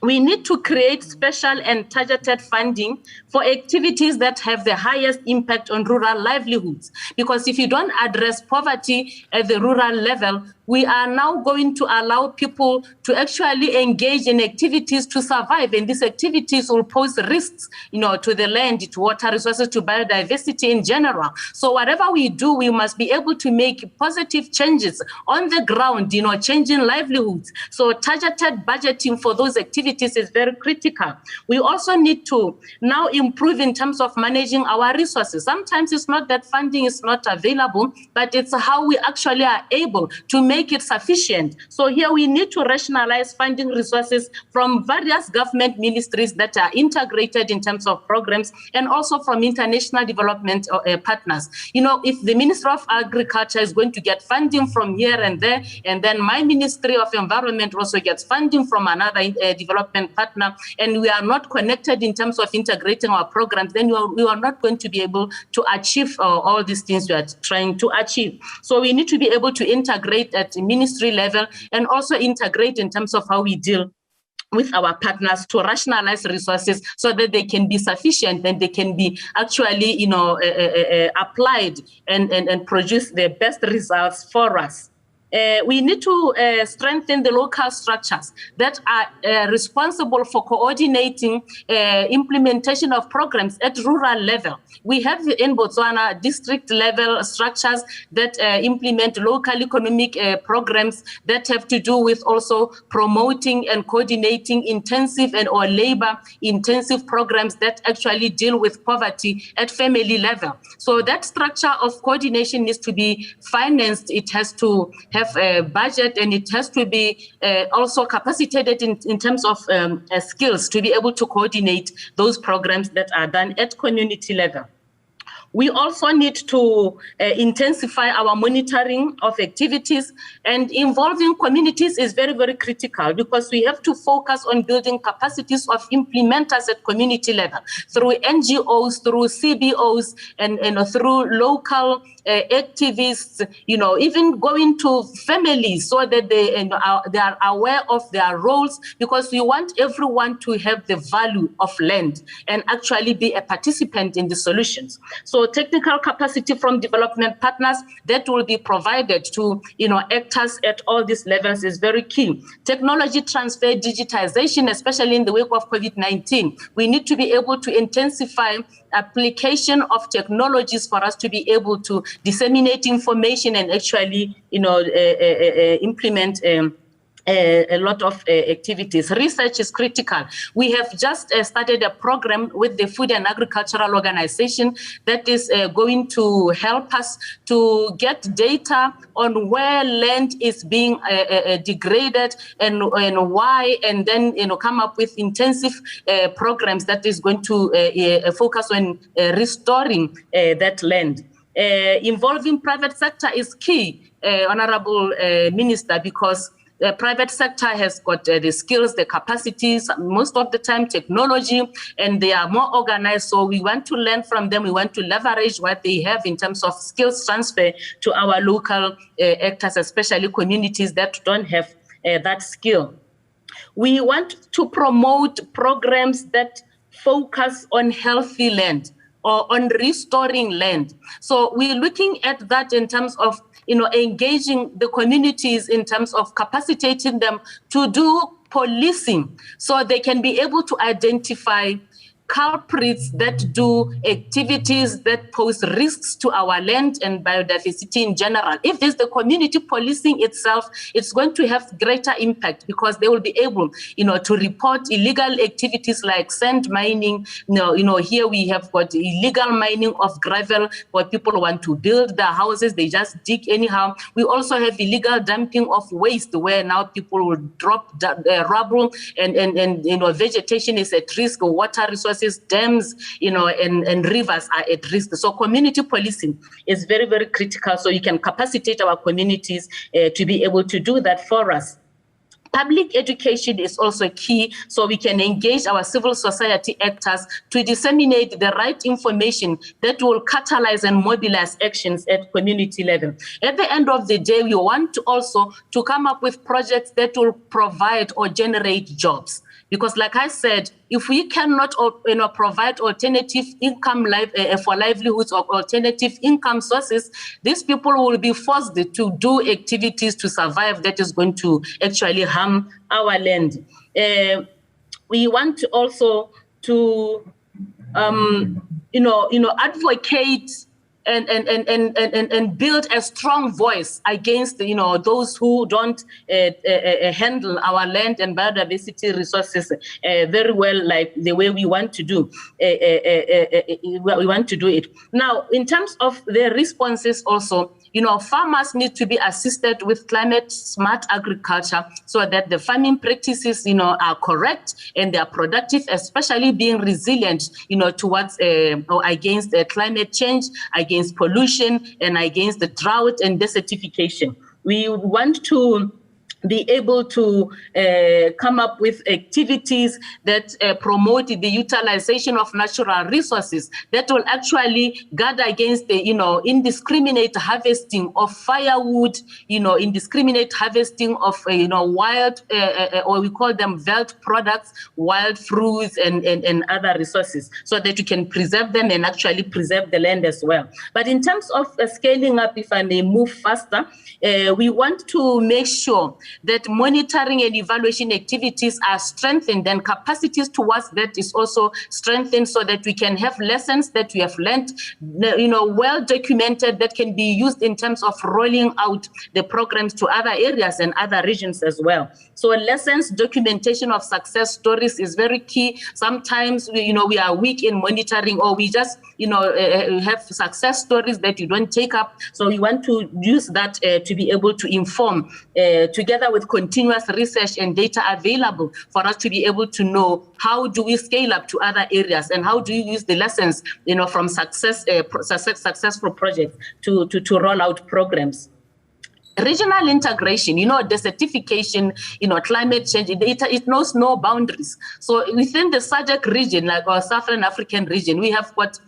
We need to create special and targeted funding for activities that have the highest impact on rural livelihoods. Because if you don't address poverty at the rural level, we are now going to allow people to actually engage in activities to survive. And these activities will pose risks, to the land, to water resources, to biodiversity in general. So whatever we do, we must be able to make positive changes on the ground, changing livelihoods. So targeted budgeting for those activities is very critical. We also need to now improve in terms of managing our resources. Sometimes it's not that funding is not available, but it's how we actually are able to make it sufficient. So here we need to rationalize funding resources from various government ministries that are integrated in terms of programs, and also from international development partners. If the Ministry of Agriculture is going to get funding from here and there, and then my Ministry of Environment also gets funding from another development partner, and we are not connected in terms of integrating our programs, then we are not going to be able to achieve all these things we are trying to achieve. So we need to be able to integrate at ministry level, and also integrate in terms of how we deal with our partners to rationalize resources so that they can be sufficient and they can be actually, applied and produce the best results for us. We need to strengthen the local structures that are responsible for coordinating implementation of programs at rural level. We have in Botswana district level structures that implement local economic programs that have to do with also promoting and coordinating intensive or labor intensive programs that actually deal with poverty at family level. So that structure of coordination needs to be financed. It has to have a budget, and it has to be also capacitated in terms of skills to be able to coordinate those programs that are done at community level. We also need to intensify our monitoring of activities, and involving communities is very, very critical, because we have to focus on building capacities of implementers at community level through NGOs, through CBOs, and through local activists, even going to families so that they are aware of their roles, because we want everyone to have the value of land and actually be a participant in the solutions. So technical capacity from development partners that will be provided to actors at all these levels is very key. Technology transfer, digitization, especially in the wake of COVID-19. We need to be able to intensify application of technologies for us to be able to disseminate information and actually implement a lot of activities. Research is critical. We have just started a program with the Food and Agricultural Organization that is going to help us to get data on where land is being degraded and why, and then come up with intensive programs that is going to focus on restoring that land. Involving private sector is key, Honorable Minister, because the private sector has got the skills, the capacities, most of the time technology, and they are more organized. So we want to learn from them. We want to leverage what they have in terms of skills transfer to our local actors, especially communities that don't have that skill. We want to promote programs that focus on healthy land or on restoring land. So we're looking at that in terms of engaging the communities in terms of capacitating them to do policing so they can be able to identify culprits that do activities that pose risks to our land and biodiversity in general. If there's the community policing itself, it's going to have greater impact, because they will be able, to report illegal activities like sand mining. Here we have got illegal mining of gravel where people want to build their houses, they just dig anyhow. We also have illegal dumping of waste where now people will drop rubble and vegetation is at risk, or water resources, dams, and rivers are at risk. So community policing is very, very critical. So you can capacitate our communities to be able to do that for us. Public education is also key, so we can engage our civil society actors to disseminate the right information that will catalyze and mobilize actions at community level. At the end of the day, we want to also to come up with projects that will provide or generate jobs. Because like I said, if we cannot provide alternative income for livelihoods or alternative income sources, these people will be forced to do activities to survive that is going to actually harm our land. We want also to advocate and build a strong voice against those who don't handle our land and biodiversity resources very well, like the way we want to do. We want to do it now. In terms of the responses, also, farmers need to be assisted with climate smart agriculture so that the farming practices, are correct and they are productive, especially being resilient, towards or against climate change, against pollution, and against the drought and desertification. We want to be able to come up with activities that promote the utilization of natural resources that will actually guard against the indiscriminate harvesting of firewood, indiscriminate harvesting of wild or we call them veld products, wild fruits and other resources, so that you can preserve them and actually preserve the land as well. But in terms of scaling up, if I may move faster, we want to make sure that monitoring and evaluation activities are strengthened and capacities towards that is also strengthened, so that we can have lessons that we have learned, well documented, that can be used in terms of rolling out the programs to other areas and other regions as well. So lessons, documentation of success stories is very key. Sometimes we are weak in monitoring, or we just have success stories that you don't take up. So we want to use that to be able to inform, together with continuous research and data available, for us to be able to know how do we scale up to other areas and how do you use the lessons from successful projects to roll out programs. Regional integration, desertification, climate change, it knows no boundaries. So within the SADC region, like our Southern African region, we have got,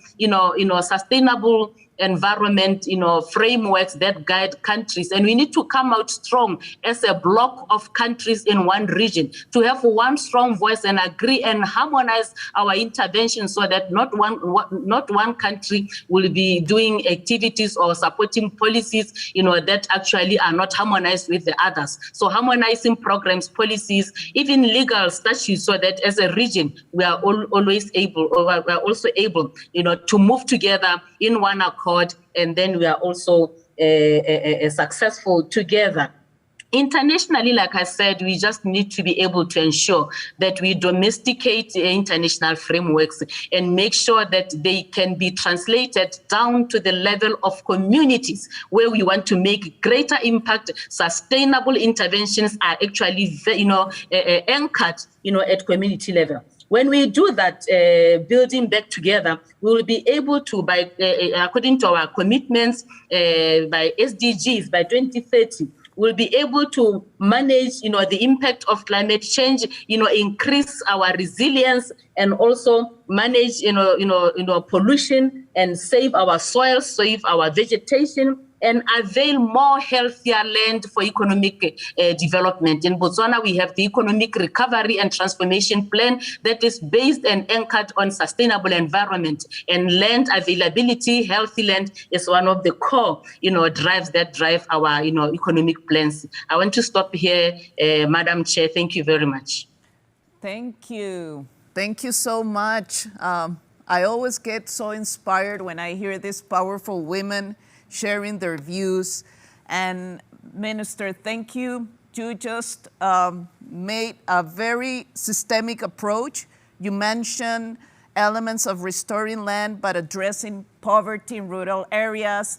sustainable environment, frameworks that guide countries. And we need to come out strong as a block of countries in one region to have one strong voice and agree and harmonize our interventions, so that not one country will be doing activities or supporting policies, that actually are not harmonized with the others. So harmonizing programs, policies, even legal statutes, so that as a region, we are always able, or we are also able, to move together in one accord, and then we are also successful together. Internationally, like I said, we just need to be able to ensure that we domesticate international frameworks and make sure that they can be translated down to the level of communities where we want to make greater impact. Sustainable interventions are actually, anchored, at community level. When we do that, building back together, we will be able to, by according to our commitments, by SDGs, by 2030, we'll be able to manage, the impact of climate change, increase our resilience, and also manage, pollution, and save our soils, save our vegetation, and avail more healthier land for economic development. In Botswana, we have the Economic Recovery and Transformation Plan that is based and anchored on sustainable environment, and land availability. Healthy land is one of the core, drives that drive our, economic plans. I want to stop here, Madam Chair. Thank you very much. Thank you. Thank you so much. I always get so inspired when I hear these powerful women sharing their views. And Minister, thank you. You just made a very systemic approach. You mentioned elements of restoring land, but addressing poverty in rural areas,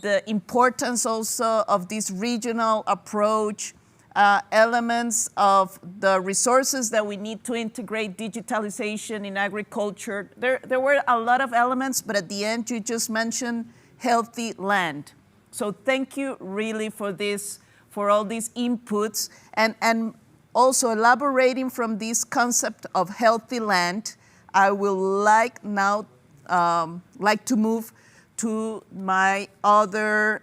the importance also of this regional approach, elements of the resources that we need to integrate digitalization in agriculture. There were a lot of elements, but at the end, you just mentioned healthy land. So thank you really for this, for all these inputs, and also elaborating from this concept of healthy land. I will like now to move to my other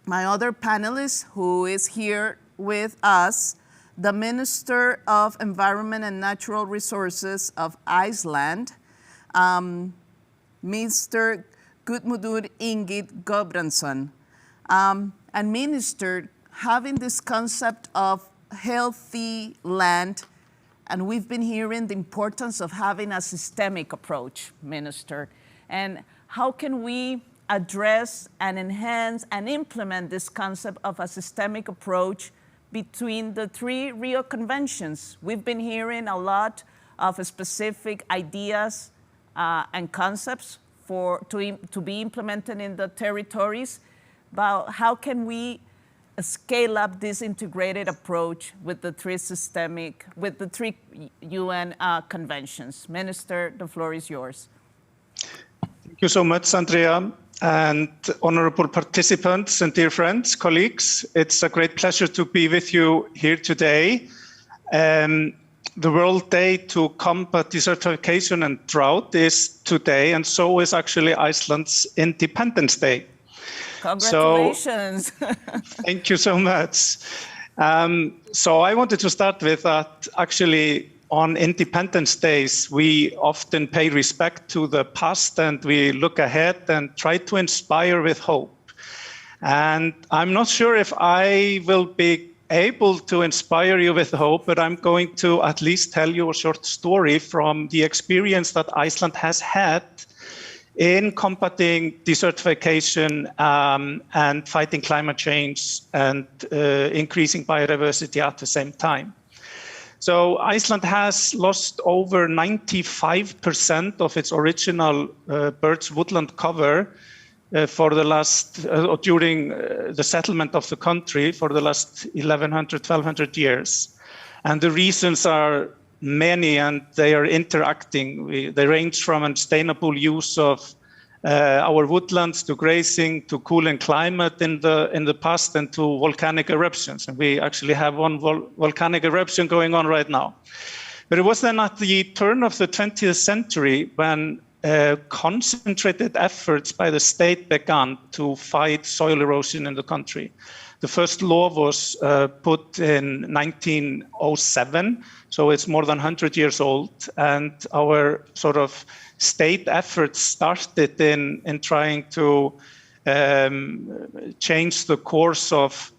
panelist who is here with us, the Minister of Environment and Natural Resources of Iceland, Mr. Gudmundur Ingid Gobransson. And Minister, having this concept of healthy land, and we've been hearing the importance of having a systemic approach, Minister, and how can we address and enhance and implement this concept of a systemic approach between the three Rio Conventions? We've been hearing a lot of specific ideas and concepts to be implemented in the territories, but how can we scale up this integrated approach with the three UN conventions? Minister, the floor is yours. Thank you so much, Andrea, and honorable participants and dear friends, colleagues. It's a great pleasure to be with you here today. The World Day to Combat Desertification and Drought is today, and so is actually Iceland's Independence Day. Congratulations. Thank you so much. So I wanted to start with that. Actually, on Independence Days, we often pay respect to the past and we look ahead and try to inspire with hope. And I'm not sure if I will be able to inspire you with hope, but I'm going to at least tell you a short story from the experience that Iceland has had in combating desertification and fighting climate change and increasing biodiversity at the same time. So Iceland has lost over 95% of its original birch woodland cover for the last, during the settlement of the country for the last 1100, 1200 years. And the reasons are many, and they are interacting. They range from unsustainable use of our woodlands to grazing to cooling climate in the past and to volcanic eruptions. And we actually have one volcanic eruption going on right now. But it was then at the turn of the 20th century when concentrated efforts by the state began to fight soil erosion in the country. The first law was put in 1907, so it's more than 100 years old, and our sort of state efforts started in trying to change the course of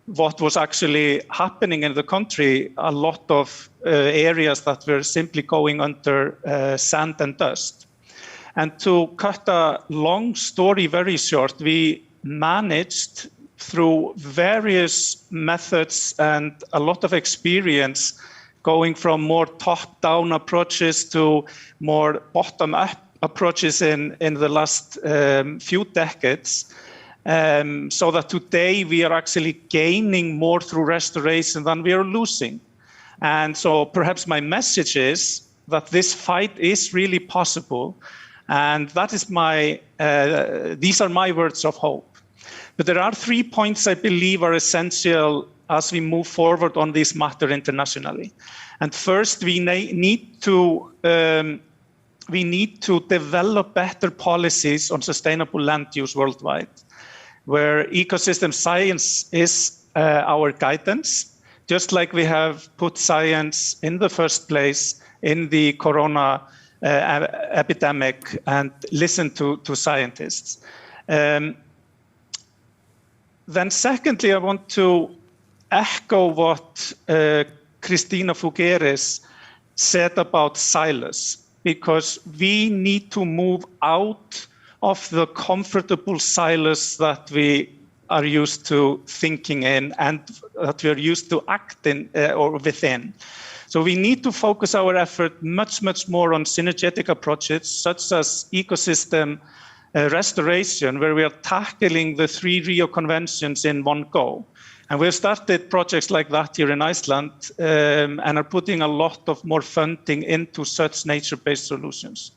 what was actually happening in the country. A lot of areas that were simply going under sand and dust. And to cut a long story very short, we managed through various methods and a lot of experience, going from more top-down approaches to more bottom-up approaches in the last few decades, so that today we are actually gaining more through restoration than we are losing. And so perhaps my message is that this fight is really possible, and that is these are my words of hope. But there are 3 points I believe are essential as we move forward on this matter internationally. And first, we need to develop better policies on sustainable land use worldwide, where ecosystem science is our guidance, just like we have put science in the first place in the corona epidemic and listened to scientists. Then secondly, I want to echo what Cristina Figueres said about silos, because we need to move out of the comfortable silos that we are used to thinking in and that we are used to acting or within. So we need to focus our effort much, much more on synergetic approaches, such as ecosystem restoration, where we are tackling the 3 Rio Conventions in one go. And we've started projects like that here in Iceland and are putting a lot of more funding into such nature-based solutions.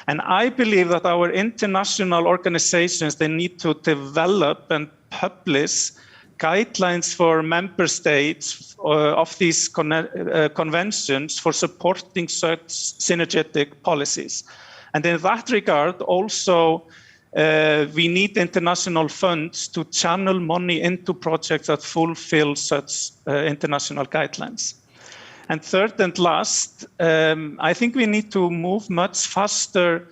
And I believe that our international organizations, they need to develop and publish guidelines for member states of these conventions for supporting such synergetic policies. And in that regard, also we need international funds to channel money into projects that fulfill such international guidelines. And third and last, I think we need to move much faster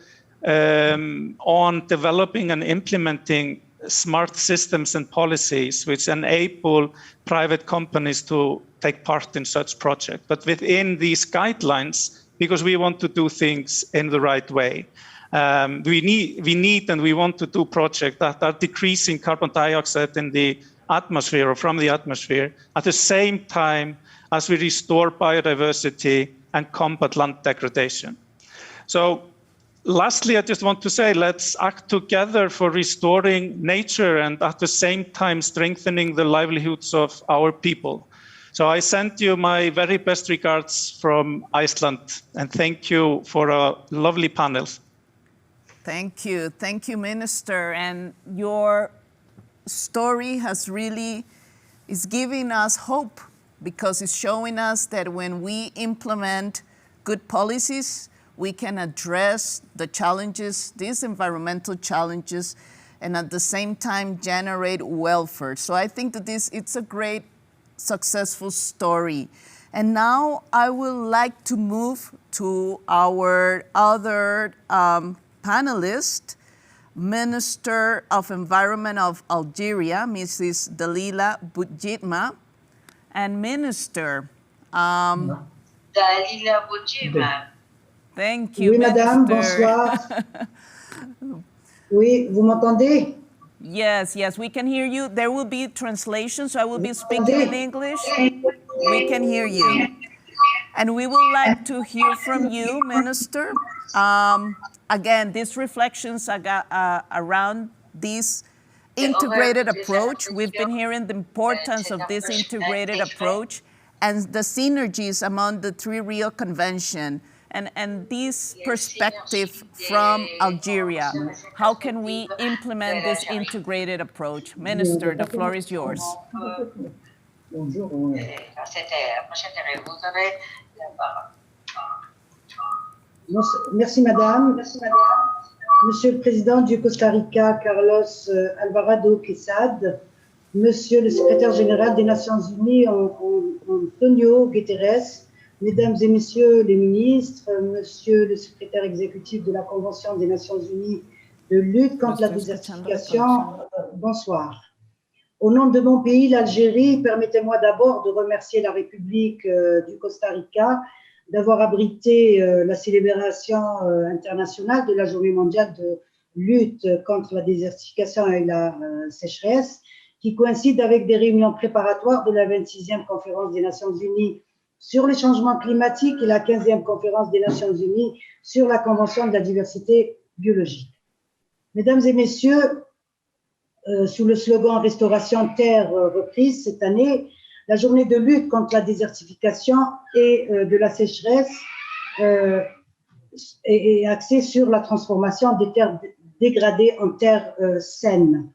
on developing and implementing smart systems and policies which enable private companies to take part in such projects, but within these guidelines, because we want to do things in the right way. We need and we want to do projects that are decreasing carbon dioxide in the atmosphere or from the atmosphere at the same time as we restore biodiversity and combat land degradation. So lastly, I just want to say, let's act together for restoring nature and at the same time strengthening the livelihoods of our people. So I send you my very best regards from Iceland, and thank you for a lovely panel. Thank you, Minister. And your story is giving us hope, because it's showing us that when we implement good policies, we can address the challenges, these environmental challenges, and at the same time generate welfare. So I think that it's a great, successful story. And now I would like to move to our other panelist, Minister of Environment of Algeria, Mrs. Dalila Boudjima. And Minister, Dalila Boudjima. Thank you, Oui, Minister. Madame, bonsoir. Oui, vous m'entendez? Yes, we can hear you. There will be translation, so I will be speaking in English. We can hear you. And we would like to hear from you, Minister. Again, these reflections around this integrated approach. We've been hearing the importance of this integrated approach and the synergies among the 3 Rio Convention. And this perspective from Algeria, how can we implement this integrated approach? Minister, the floor is yours. Merci, Madame. Monsieur le Président du Costa Rica, Carlos Alvarado Quesada, Monsieur le Secrétaire Général des Nations Unies, Antonio Guterres, Mesdames et Messieurs les ministres, Monsieur le secrétaire exécutif de la Convention des Nations Unies de lutte contre la désertification, bonsoir. Au nom de mon pays, l'Algérie, permettez-moi d'abord de remercier la République du Costa Rica d'avoir abrité la célébration internationale de la Journée mondiale de lutte contre la désertification et la sécheresse, qui coïncide avec des réunions préparatoires de la 26e conférence des Nations Unies sur les changements climatiques et la 15e conférence des Nations Unies sur la Convention de la diversité biologique. Mesdames et messieurs, sous le slogan « Restauration Terre reprise » cette année, la journée de lutte contre la désertification et de la sécheresse est axée sur la transformation des terres dégradées en terres saines.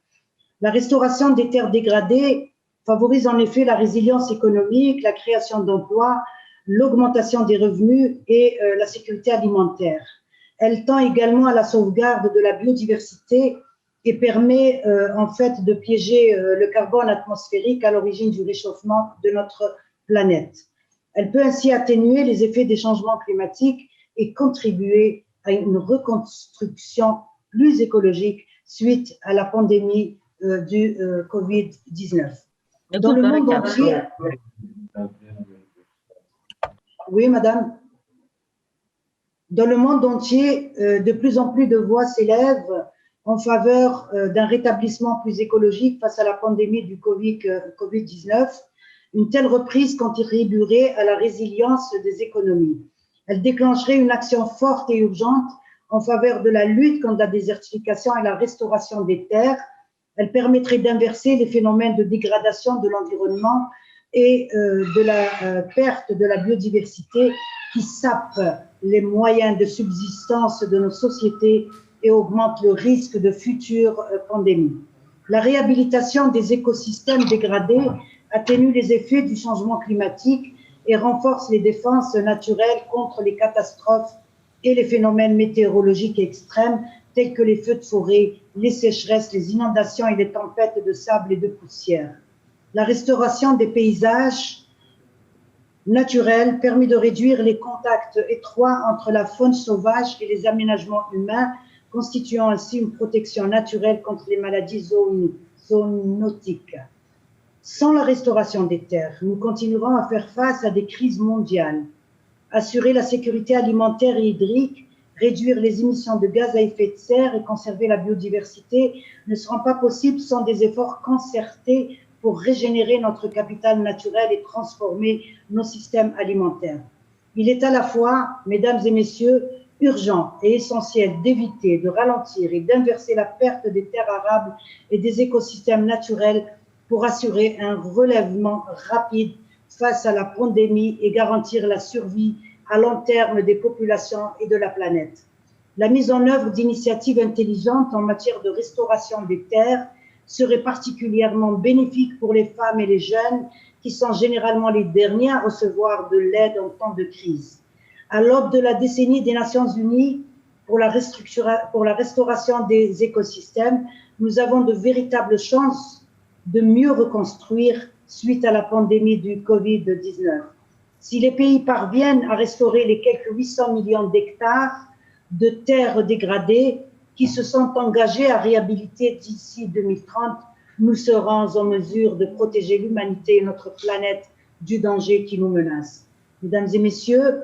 La restauration des terres dégradées favorise en effet la résilience économique, la création d'emplois, l'augmentation des revenus et la sécurité alimentaire. Elle tend également à la sauvegarde de la biodiversité et permet en fait de piéger le carbone atmosphérique à l'origine du réchauffement de notre planète. Elle peut ainsi atténuer les effets des changements climatiques et contribuer à une reconstruction plus écologique suite à la pandémie du Covid-19. Dans le monde entier, oui, madame. Dans le monde entier, de plus en plus de voix s'élèvent en faveur d'un rétablissement plus écologique face à la pandémie du Covid-19. Une telle reprise contribuerait à la résilience des économies. Elle déclencherait une action forte et urgente en faveur de la lutte contre la désertification et la restauration des terres. Elle permettrait d'inverser les phénomènes de dégradation de l'environnement et de la perte de la biodiversité qui sapent les moyens de subsistance de nos sociétés et augmentent le risque de futures pandémies. La réhabilitation des écosystèmes dégradés atténue les effets du changement climatique et renforce les défenses naturelles contre les catastrophes et les phénomènes météorologiques extrêmes tels que les feux de forêt, les sécheresses, les inondations et les tempêtes de sable et de poussière. La restauration des paysages naturels permet de réduire les contacts étroits entre la faune sauvage et les aménagements humains, constituant ainsi une protection naturelle contre les maladies zoonotiques. Sans la restauration des terres, nous continuerons à faire face à des crises mondiales. Assurer la sécurité alimentaire et hydrique, réduire les émissions de gaz à effet de serre et conserver la biodiversité ne seront pas possibles sans des efforts concertés pour régénérer notre capital naturel et transformer nos systèmes alimentaires. Il est à la fois, mesdames et messieurs, urgent et essentiel d'éviter, de ralentir et d'inverser la perte des terres arables et des écosystèmes naturels pour assurer un relèvement rapide face à la pandémie et garantir la survie à long terme des populations et de la planète. La mise en œuvre d'initiatives intelligentes en matière de restauration des terres serait particulièrement bénéfique pour les femmes et les jeunes qui sont généralement les derniers à recevoir de l'aide en temps de crise. À l'aube de la décennie des Nations Unies pour la restauration des écosystèmes, nous avons de véritables chances de mieux reconstruire suite à la pandémie du Covid-19. Si les pays parviennent à restaurer les quelques 800 millions d'hectares de terres dégradées qui se sont engagés à réhabiliter d'ici 2030, nous serons en mesure de protéger l'humanité et notre planète du danger qui nous menace. Mesdames et messieurs,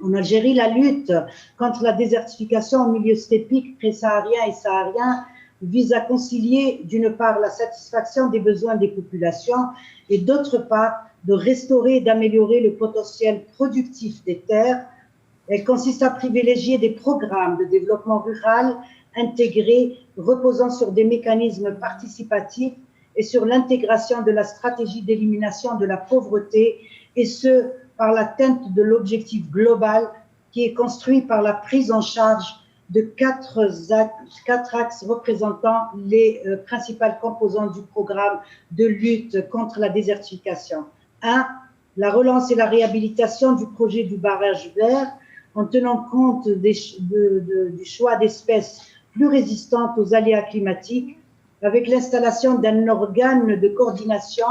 en Algérie, la lutte contre la désertification en milieu stépique, pré-saharien et saharien vise à concilier d'une part la satisfaction des besoins des populations et d'autre part de restaurer et d'améliorer le potentiel productif des terres. Elle consiste à privilégier des programmes de développement rural intégrés reposant sur des mécanismes participatifs et sur l'intégration de la stratégie d'élimination de la pauvreté, et ce, par l'atteinte de l'objectif global qui est construit par la prise en charge de quatre axes représentant les principales composantes du programme de lutte contre la désertification. 1. La relance et la réhabilitation du projet du barrage vert en tenant compte du choix d'espèces plus résistantes aux aléas climatiques, avec l'installation d'un organe de coordination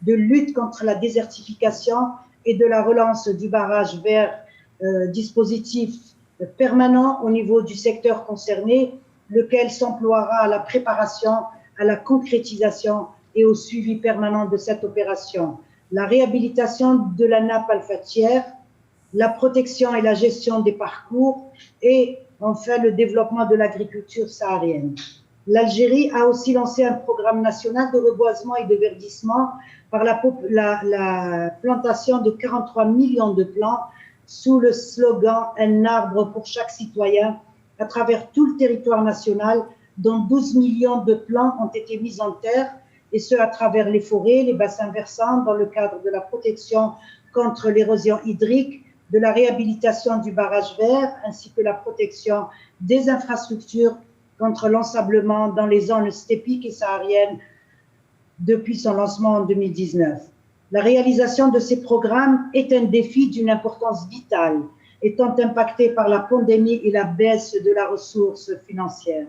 de lutte contre la désertification et de la relance du barrage vert, dispositif permanent au niveau du secteur concerné, lequel s'emploiera à la préparation, à la concrétisation et au suivi permanent de cette opération. La réhabilitation de la nappe alphatière, la protection et la gestion des parcours et enfin le développement de l'agriculture saharienne. L'Algérie a aussi lancé un programme national de reboisement et de verdissement par la plantation de 43 millions de plants sous le slogan « Un arbre pour chaque citoyen » à travers tout le territoire national, dont 12 millions de plants ont été mis en terre, et ce à travers les forêts, les bassins versants, dans le cadre de la protection contre l'érosion hydrique, de la réhabilitation du barrage vert, ainsi que la protection des infrastructures contre l'ensablement dans les zones stépiques et sahariennes depuis son lancement en 2019. La réalisation de ces programmes est un défi d'une importance vitale, étant impacté par la pandémie et la baisse de la ressource financière.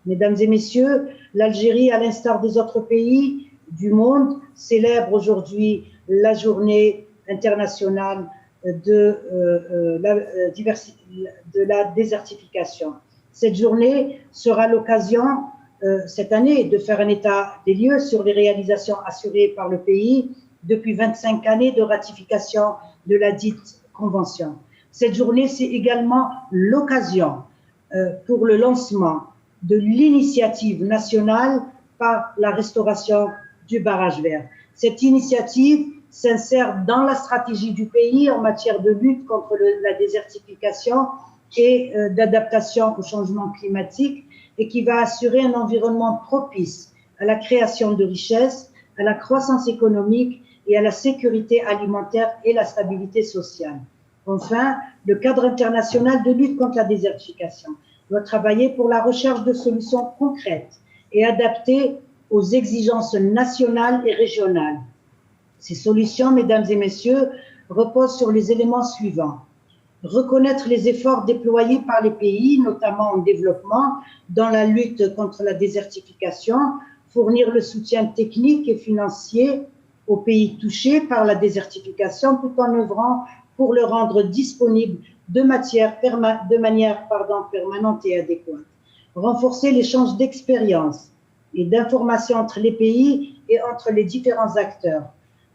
Mesdames et messieurs, l'Algérie, à l'instar des autres pays du monde, célèbre aujourd'hui la journée internationale de la désertification. Cette journée sera l'occasion, cette année, de faire un état des lieux sur les réalisations assurées par le pays depuis 25 années de ratification de la dite convention. Cette journée, c'est également l'occasion pour le lancement de l'initiative nationale par la restauration du barrage vert. Cette initiative s'insère dans la stratégie du pays en matière de lutte contre la désertification et d'adaptation au changement climatique, et qui va assurer un environnement propice à la création de richesses, à la croissance économique et à la sécurité alimentaire et la stabilité sociale. Enfin, le cadre international de lutte contre la désertification doit travailler pour la recherche de solutions concrètes et adaptées aux exigences nationales et régionales. Ces solutions, mesdames et messieurs, reposent sur les éléments suivants. reconnaître les efforts déployés par les pays, notamment en développement, dans la lutte contre la désertification, fournir le soutien technique et financier aux pays touchés par la désertification, tout en œuvrant pour le rendre disponible de manière permanente et adéquate. Renforcer l'échange d'expériences et d'informations entre les pays et entre les différents acteurs.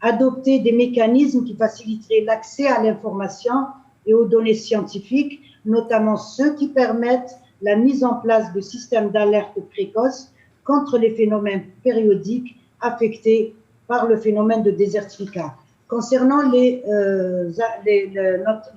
Adopter des mécanismes qui faciliteraient l'accès à l'information et aux données scientifiques, notamment ceux qui permettent la mise en place de systèmes d'alerte précoce contre les phénomènes périodiques affectés par le phénomène de désertification. Concernant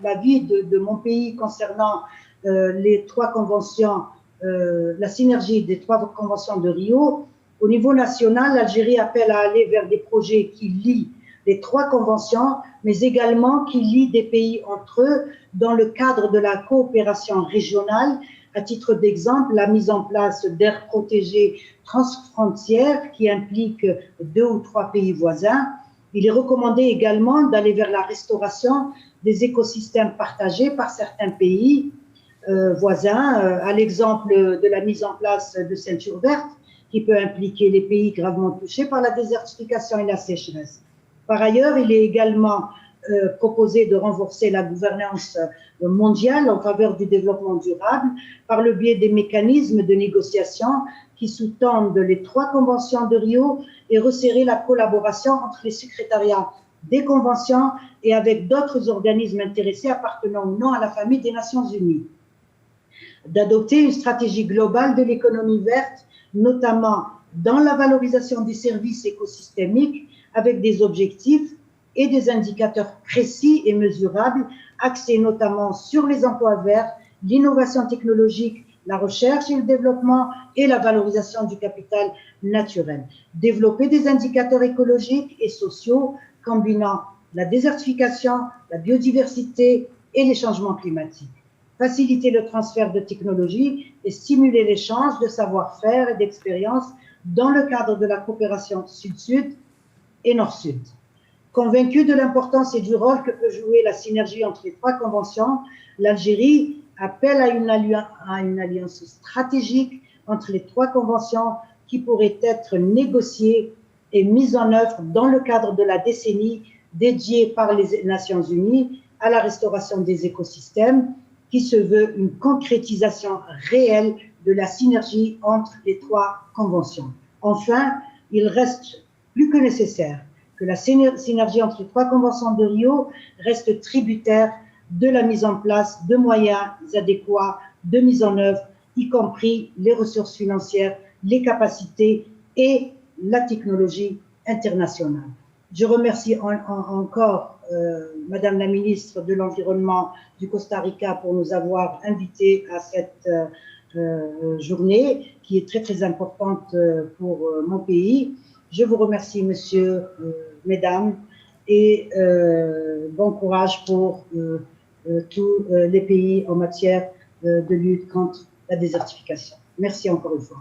l'avis de mon pays concernant les trois conventions, la synergie des trois conventions de Rio, au niveau national, l'Algérie appelle à aller vers des projets qui lient les trois conventions, mais également qui lient des pays entre eux dans le cadre de la coopération régionale. À titre d'exemple, la mise en place d'aires protégées transfrontières qui impliquent 2 ou 3 pays voisins. Il est recommandé également d'aller vers la restauration des écosystèmes partagés par certains pays voisins, à l'exemple de la mise en place de ceintures vertes, qui peut impliquer les pays gravement touchés par la désertification et la sécheresse. Par ailleurs, il est également proposé de renforcer la gouvernance mondiale en faveur du développement durable par le biais des mécanismes de négociation qui sous-tendent les trois conventions de Rio et resserrer la collaboration entre les secrétariats des conventions et avec d'autres organismes intéressés appartenant ou non à la famille des Nations Unies. D'adopter une stratégie globale de l'économie verte, notamment dans la valorisation des services écosystémiques avec des objectifs et des indicateurs précis et mesurables, axés notamment sur les emplois verts, l'innovation technologique, la recherche et le développement et la valorisation du capital naturel. Développer des indicateurs écologiques et sociaux combinant la désertification, la biodiversité et les changements climatiques. Faciliter le transfert de technologies et stimuler l'échange de savoir-faire et d'expériences dans le cadre de la coopération Sud-Sud et Nord-Sud. Convaincu de l'importance et du rôle que peut jouer la synergie entre les trois conventions, l'Algérie appelle à une alliance stratégique entre les trois conventions qui pourrait être négociée et mise en œuvre dans le cadre de la décennie dédiée par les Nations Unies à la restauration des écosystèmes, qui se veut une concrétisation réelle de la synergie entre les trois conventions. Enfin, il reste plus que nécessaire que la synergie entre les trois conventions de Rio reste tributaire de la mise en place de moyens adéquats de mise en œuvre, y compris les ressources financières, les capacités et la technologie internationale. Je remercie encore Madame la ministre de l'Environnement du Costa Rica pour nous avoir invités à cette journée qui est très très importante pour mon pays. Je vous remercie, messieurs, mesdames, et bon courage pour tous les pays en matière de lutte contre la désertification. Merci encore une fois.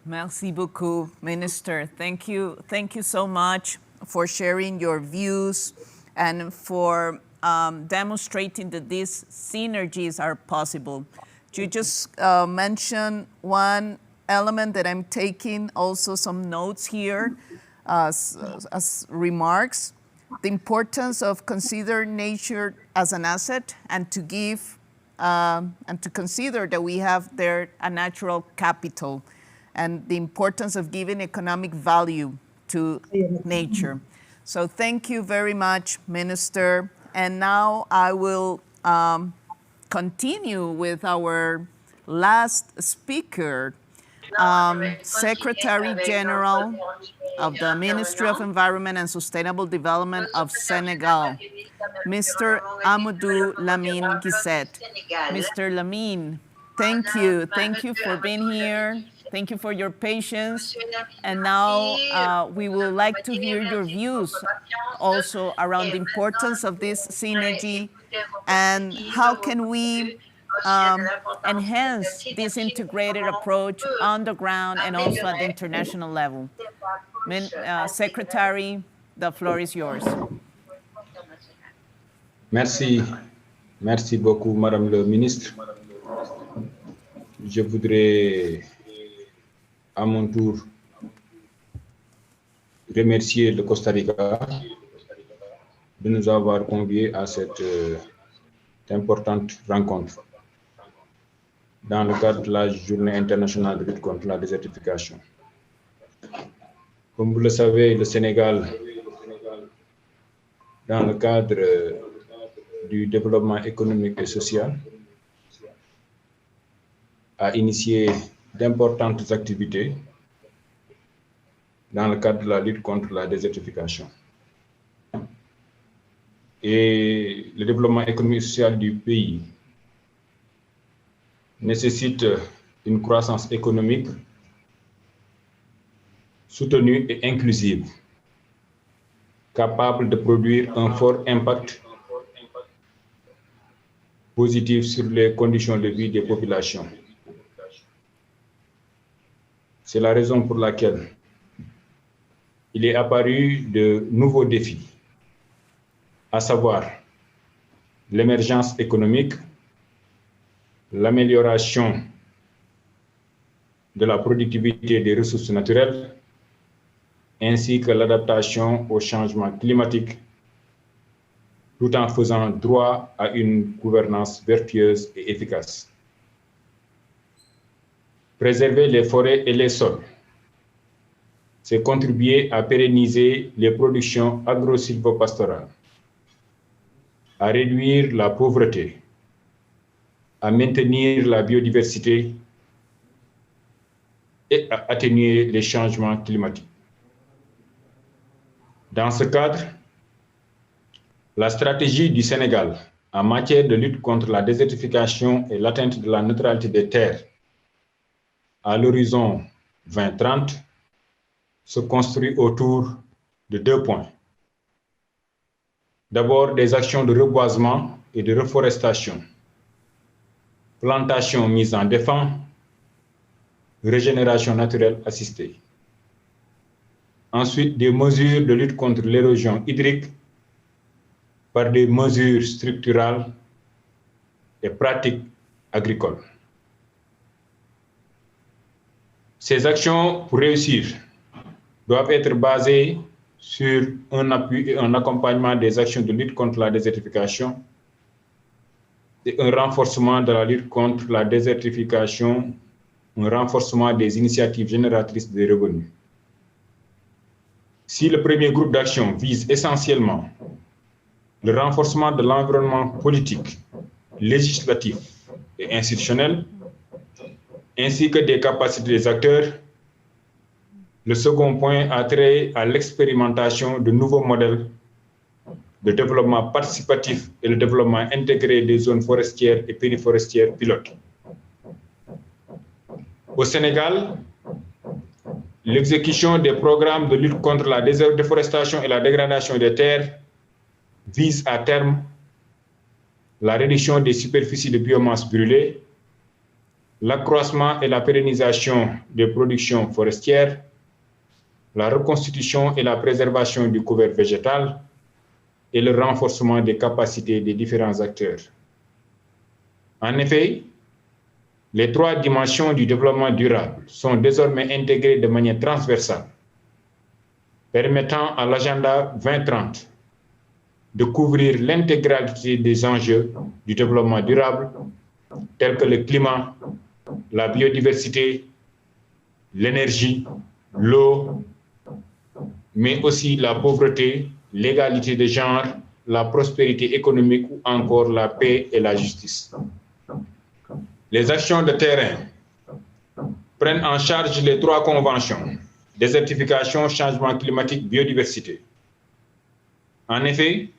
Merci beaucoup, Minister. Thank you so much for sharing your views and for demonstrating that these synergies are possible. You just mentioned one element that I'm taking also some notes here as remarks, the importance of consider nature as an asset and to give and to consider that we have there a natural capital and the importance of giving economic value to nature. So thank you very much, Minister. And now I will continue with our last speaker, Secretary General of the Ministry of Environment and Sustainable Development of Senegal, Mr. Amadou Lamine Guisset. Mr. Lamine, thank you. Thank you for being here. Thank you for your patience. And now we would like to hear your views also around the importance of this synergy and how can we enhance this integrated approach on the ground and also at the international level. Secretary, the floor is yours. Merci, Merci beaucoup, Madame le Ministre. Je voudrais à mon tour remercier le Costa Rica de nous avoir conviés à cette importante rencontre dans le cadre de la Journée internationale de lutte contre la désertification. Comme vous le savez, le Sénégal, dans le cadre du développement économique et social, a initié d'importantes activités dans le cadre de la lutte contre la désertification. Et le développement économique et social du pays nécessite une croissance économique soutenue et inclusive, capable de produire un fort impact positif sur les conditions de vie des populations. C'est la raison pour laquelle il est apparu de nouveaux défis, à savoir l'émergence économique, l'amélioration de la productivité des ressources naturelles, ainsi que l'adaptation au changement climatique, tout en faisant droit à une gouvernance vertueuse et efficace. Préserver les forêts et les sols, c'est contribuer à pérenniser les productions agro-silvopastorales, à réduire la pauvreté, à maintenir la biodiversité et à atténuer les changements climatiques. Dans ce cadre, la stratégie du Sénégal en matière de lutte contre la désertification et l'atteinte de la neutralité des terres à l'horizon 2030 se construit autour de 2 points. D'abord, des actions de reboisement et de reforestation, plantation mise en défense, régénération naturelle assistée. Ensuite, des mesures de lutte contre l'érosion hydrique par des mesures structurales et pratiques agricoles. Ces actions, pour réussir, doivent être basées sur un appui et un accompagnement des actions de lutte contre la désertification et un renforcement de la lutte contre la désertification, un renforcement des initiatives génératrices de revenus. Si le premier groupe d'action vise essentiellement le renforcement de l'environnement politique, législatif et institutionnel, ainsi que des capacités des acteurs, le second point a trait à l'expérimentation de nouveaux modèles de développement participatif et le développement intégré des zones forestières et périforestières pilotes. Au Sénégal, l'exécution des programmes de lutte contre la déforestation et la dégradation des terres vise à terme la réduction des superficies de biomasse brûlée, l'accroissement et la pérennisation des productions forestières, la reconstitution et la préservation du couvert végétal et le renforcement des capacités des différents acteurs. En effet, les 3 dimensions du développement durable sont désormais intégrées de manière transversale, permettant à l'agenda 2030 de couvrir l'intégralité des enjeux du développement durable, tels que le climat, la biodiversité, l'énergie, l'eau, mais aussi la pauvreté, l'égalité de genre, la prospérité économique ou encore la paix et la justice. Les actions de terrain prennent en charge les 3 conventions: désertification, changement climatique, biodiversité. En effet,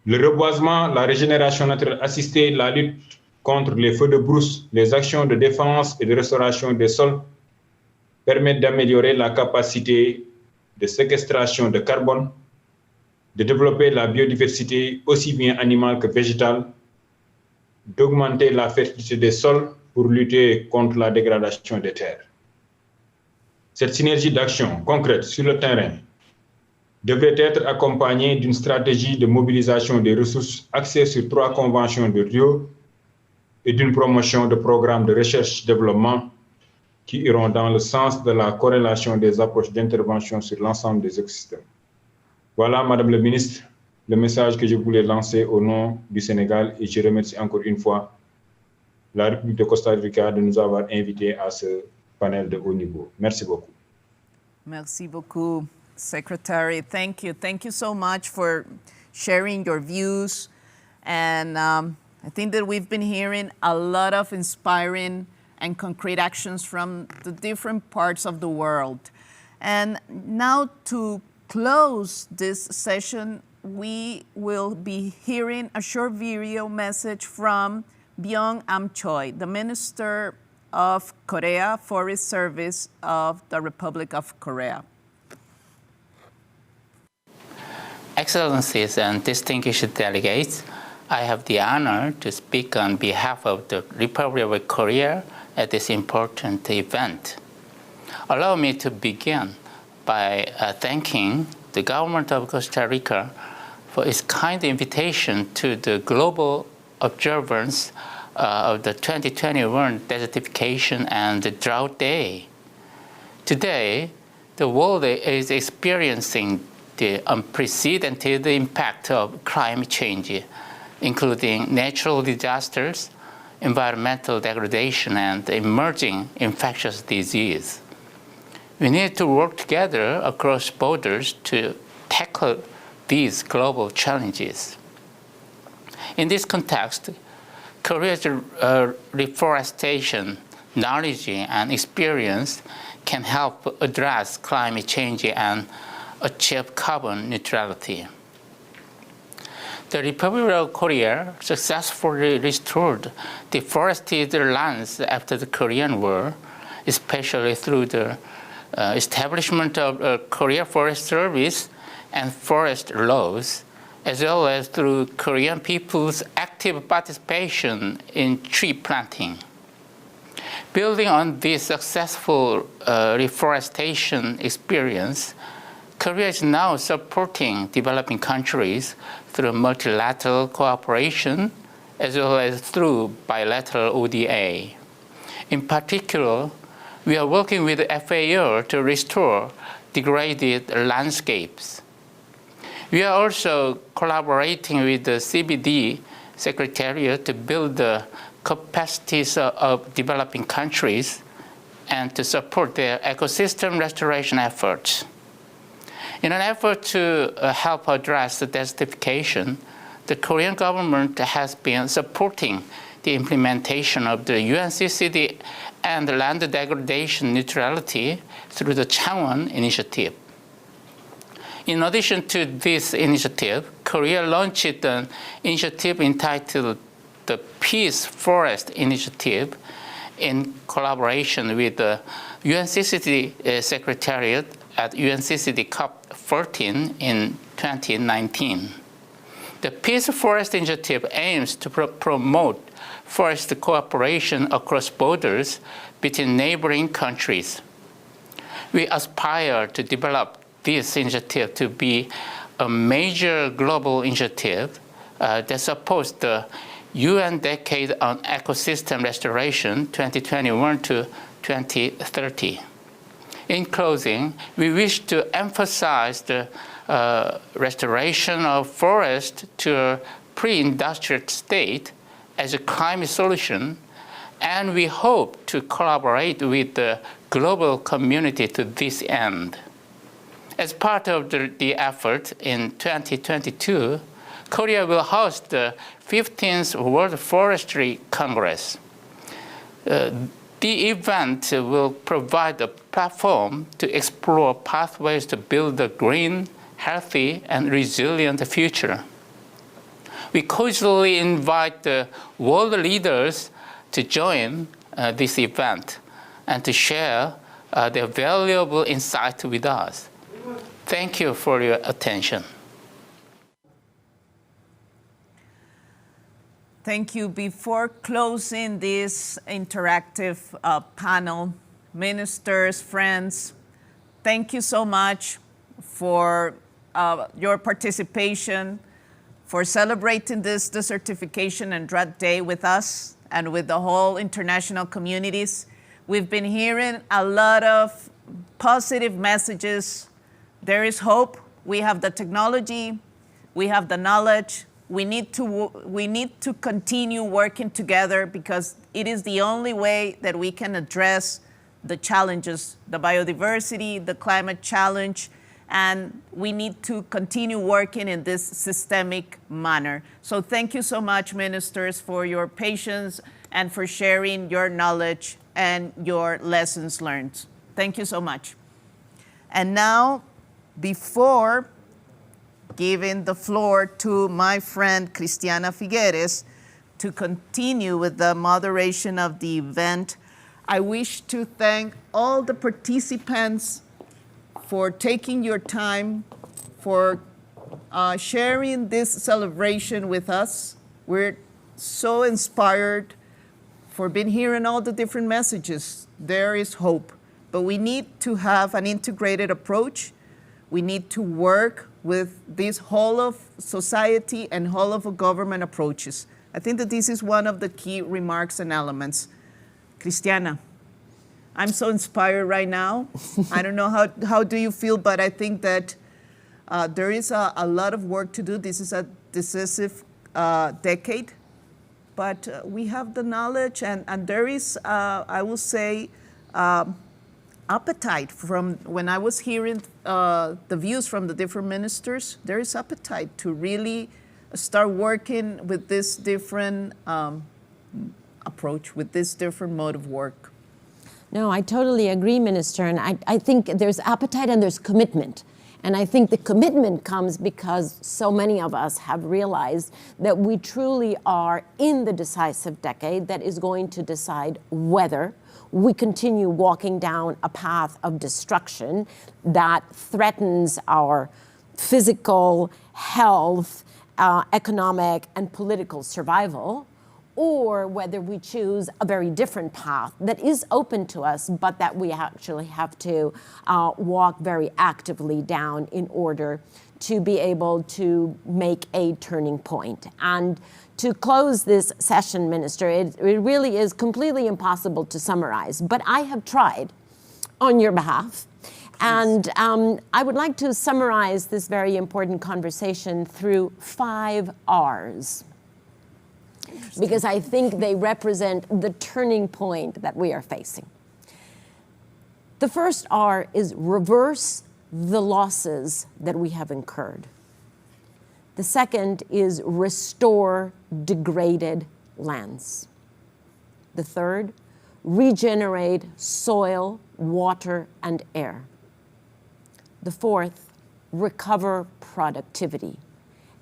le reboisement, la régénération naturelle assistée, la lutte contre les feux de brousse, les actions de défense et de restauration des sols permettent d'améliorer la capacité de séquestration de carbone, de développer la biodiversité aussi bien animale que végétale, d'augmenter la fertilité des sols pour lutter contre la dégradation des terres. Cette synergie d'action concrète sur le terrain devrait être accompagné d'une stratégie de mobilisation des ressources axée sur 3 conventions de Rio et d'une promotion de programmes de recherche-développement qui iront dans le sens de la corrélation des approches d'intervention sur l'ensemble des écosystèmes. Voilà, Madame le ministre, le message que je voulais lancer au nom du Sénégal et je remercie encore une fois la République de Costa Rica de nous avoir invités à ce panel de haut niveau. Merci beaucoup. Merci beaucoup, Secretary. Thank you. Thank you so much for sharing your views. And I think that we've been hearing a lot of inspiring and concrete actions from the different parts of the world. And now to close this session, we will be hearing a short video message from Byung-Am Choi, the Minister of Korea Forest Service of the Republic of Korea. Excellencies and distinguished delegates, I have the honor to speak on behalf of the Republic of Korea at this important event. Allow me to begin by thanking the government of Costa Rica for its kind invitation to the global observance of the 2021 Desertification and Drought Day. Today, the world is experiencing the unprecedented impact of climate change, including natural disasters, environmental degradation, and emerging infectious disease. We need to work together across borders to tackle these global challenges. In this context, Korea's reforestation knowledge and experience can help address climate change and achieve carbon neutrality. The Republic of Korea successfully restored deforested lands after the Korean War, especially through the establishment of Korea Forest Service and forest laws, as well as through Korean people's active participation in tree planting. Building on this successful reforestation experience, Korea is now supporting developing countries through multilateral cooperation as well as through bilateral ODA. In particular, we are working with the FAO to restore degraded landscapes. We are also collaborating with the CBD Secretariat to build the capacities of developing countries and to support their ecosystem restoration efforts. In an effort to help address the desertification, the Korean government has been supporting the implementation of the UNCCD and land degradation neutrality through the Changwon Initiative. In addition to this initiative, Korea launched an initiative entitled the Peace Forest Initiative in collaboration with the UNCCD Secretariat at UNCCD COP14 in 2019. The Peace Forest Initiative aims to promote forest cooperation across borders between neighboring countries. We aspire to develop this initiative to be a major global initiative that supports the UN Decade on Ecosystem Restoration 2021 to 2030. In closing, we wish to emphasize the restoration of forest to a pre-industrial state as a climate solution, and we hope to collaborate with the global community to this end. As part of the effort in 2022, Korea will host the 15th World Forestry Congress. The event will provide a platform to explore pathways to build a green, healthy, and resilient future. We cordially invite the world leaders to join this event and to share their valuable insight with us. Thank you for your attention. Thank you. Before closing this interactive panel, ministers, friends, thank you so much for your participation, for celebrating this Desertification and Drought Day with us and with the whole international communities. We've been hearing a lot of positive messages. There is hope. We have the technology. We have the knowledge. We need to continue working together because it is the only way that we can address the challenges, the biodiversity, the climate challenge, and we need to continue working in this systemic manner. So thank you so much, ministers, for your patience and for sharing your knowledge and your lessons learned. Thank you so much. And now, before giving the floor to my friend Cristiana Figueres to continue with the moderation of the event, I wish to thank all the participants for taking your time, for sharing this celebration with us. We're so inspired for being hearing all the different messages. There is hope, but we need to have an integrated approach. We need to work with this whole of society and whole of government approaches. I think that this is one of the key remarks and elements. Cristiana, I'm so inspired right now. I don't know how do you feel, but I think that there is a lot of work to do. This is a decisive decade, but we have the knowledge and there is, I will say, appetite from when I was hearing the views from the different ministers, there is appetite to really start working with this different approach, with this different mode of work. No, I totally agree, Minister, and I think there's appetite and there's commitment. And I think the commitment comes because so many of us have realized that we truly are in the decisive decade that is going to decide whether we continue walking down a path of destruction that threatens our physical, health, economic, and political survival, or whether we choose a very different path that is open to us, but that we actually have to walk very actively down in order to be able to make a turning point. And to close this session, Minister, it really is completely impossible to summarize, but I have tried on your behalf. And I would like to summarize this very important conversation through 5 R's. Because I think they represent the turning point that we are facing. The first R is reverse the losses that we have incurred. The second is restore degraded lands. The third, regenerate soil, water, and air. The fourth, recover productivity.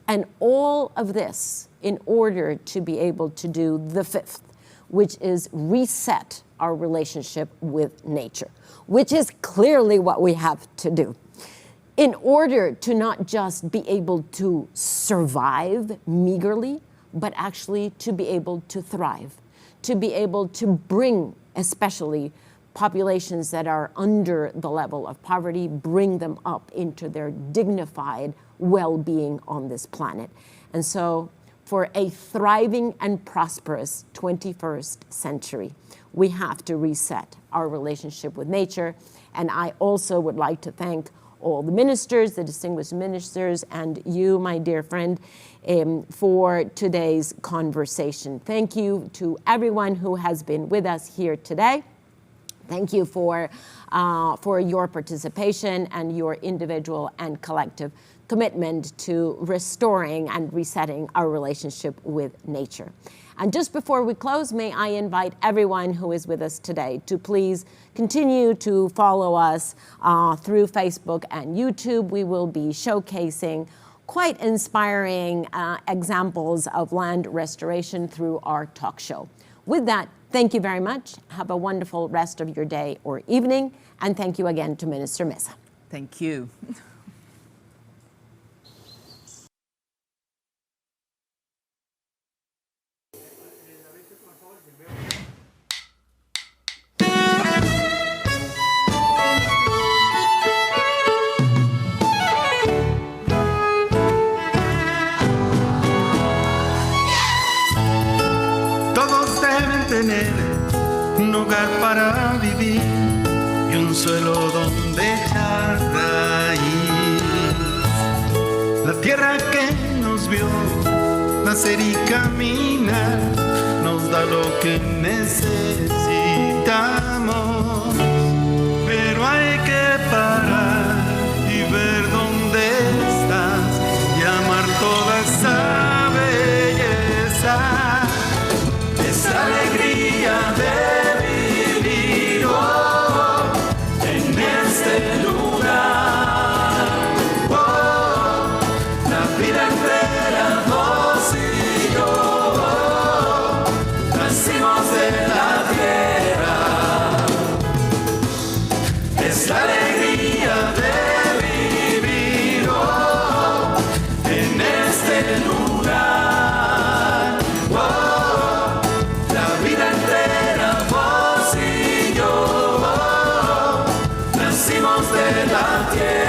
And all of this in order to be able to do the fifth, which is reset our relationship with nature, which is clearly what we have to do in order to not just be able to survive meagerly, but actually to be able to thrive, to be able to bring especially populations that are under the level of poverty, bring them up into their dignified well-being on this planet. And so for a thriving and prosperous 21st century, we have to reset our relationship with nature. And I also would like to thank all the ministers, the distinguished ministers, and you, my dear friend, for today's conversation. Thank you to everyone who has been with us here today. Thank you for your participation and your individual and collective commitment to restoring and resetting our relationship with nature. And just before we close, may I invite everyone who is with us today to please continue to follow us through Facebook and YouTube. We will be showcasing quite inspiring examples of land restoration through our talk show. With that, thank you very much. Have a wonderful rest of your day or evening. And thank you again to Minister Mesa. Thank you. para vivir y un suelo donde echar raíz. La tierra que nos vio nacer y caminar nos da lo que necesitamos, pero hay que parar y ver dónde estás y amar toda esa belleza, esa alegría de vivir en este lugar. La vida entera vos y yo nacimos de la tierra. Es la alegría de vivir en este lugar. La vida entera vos y yo nacimos de la tierra.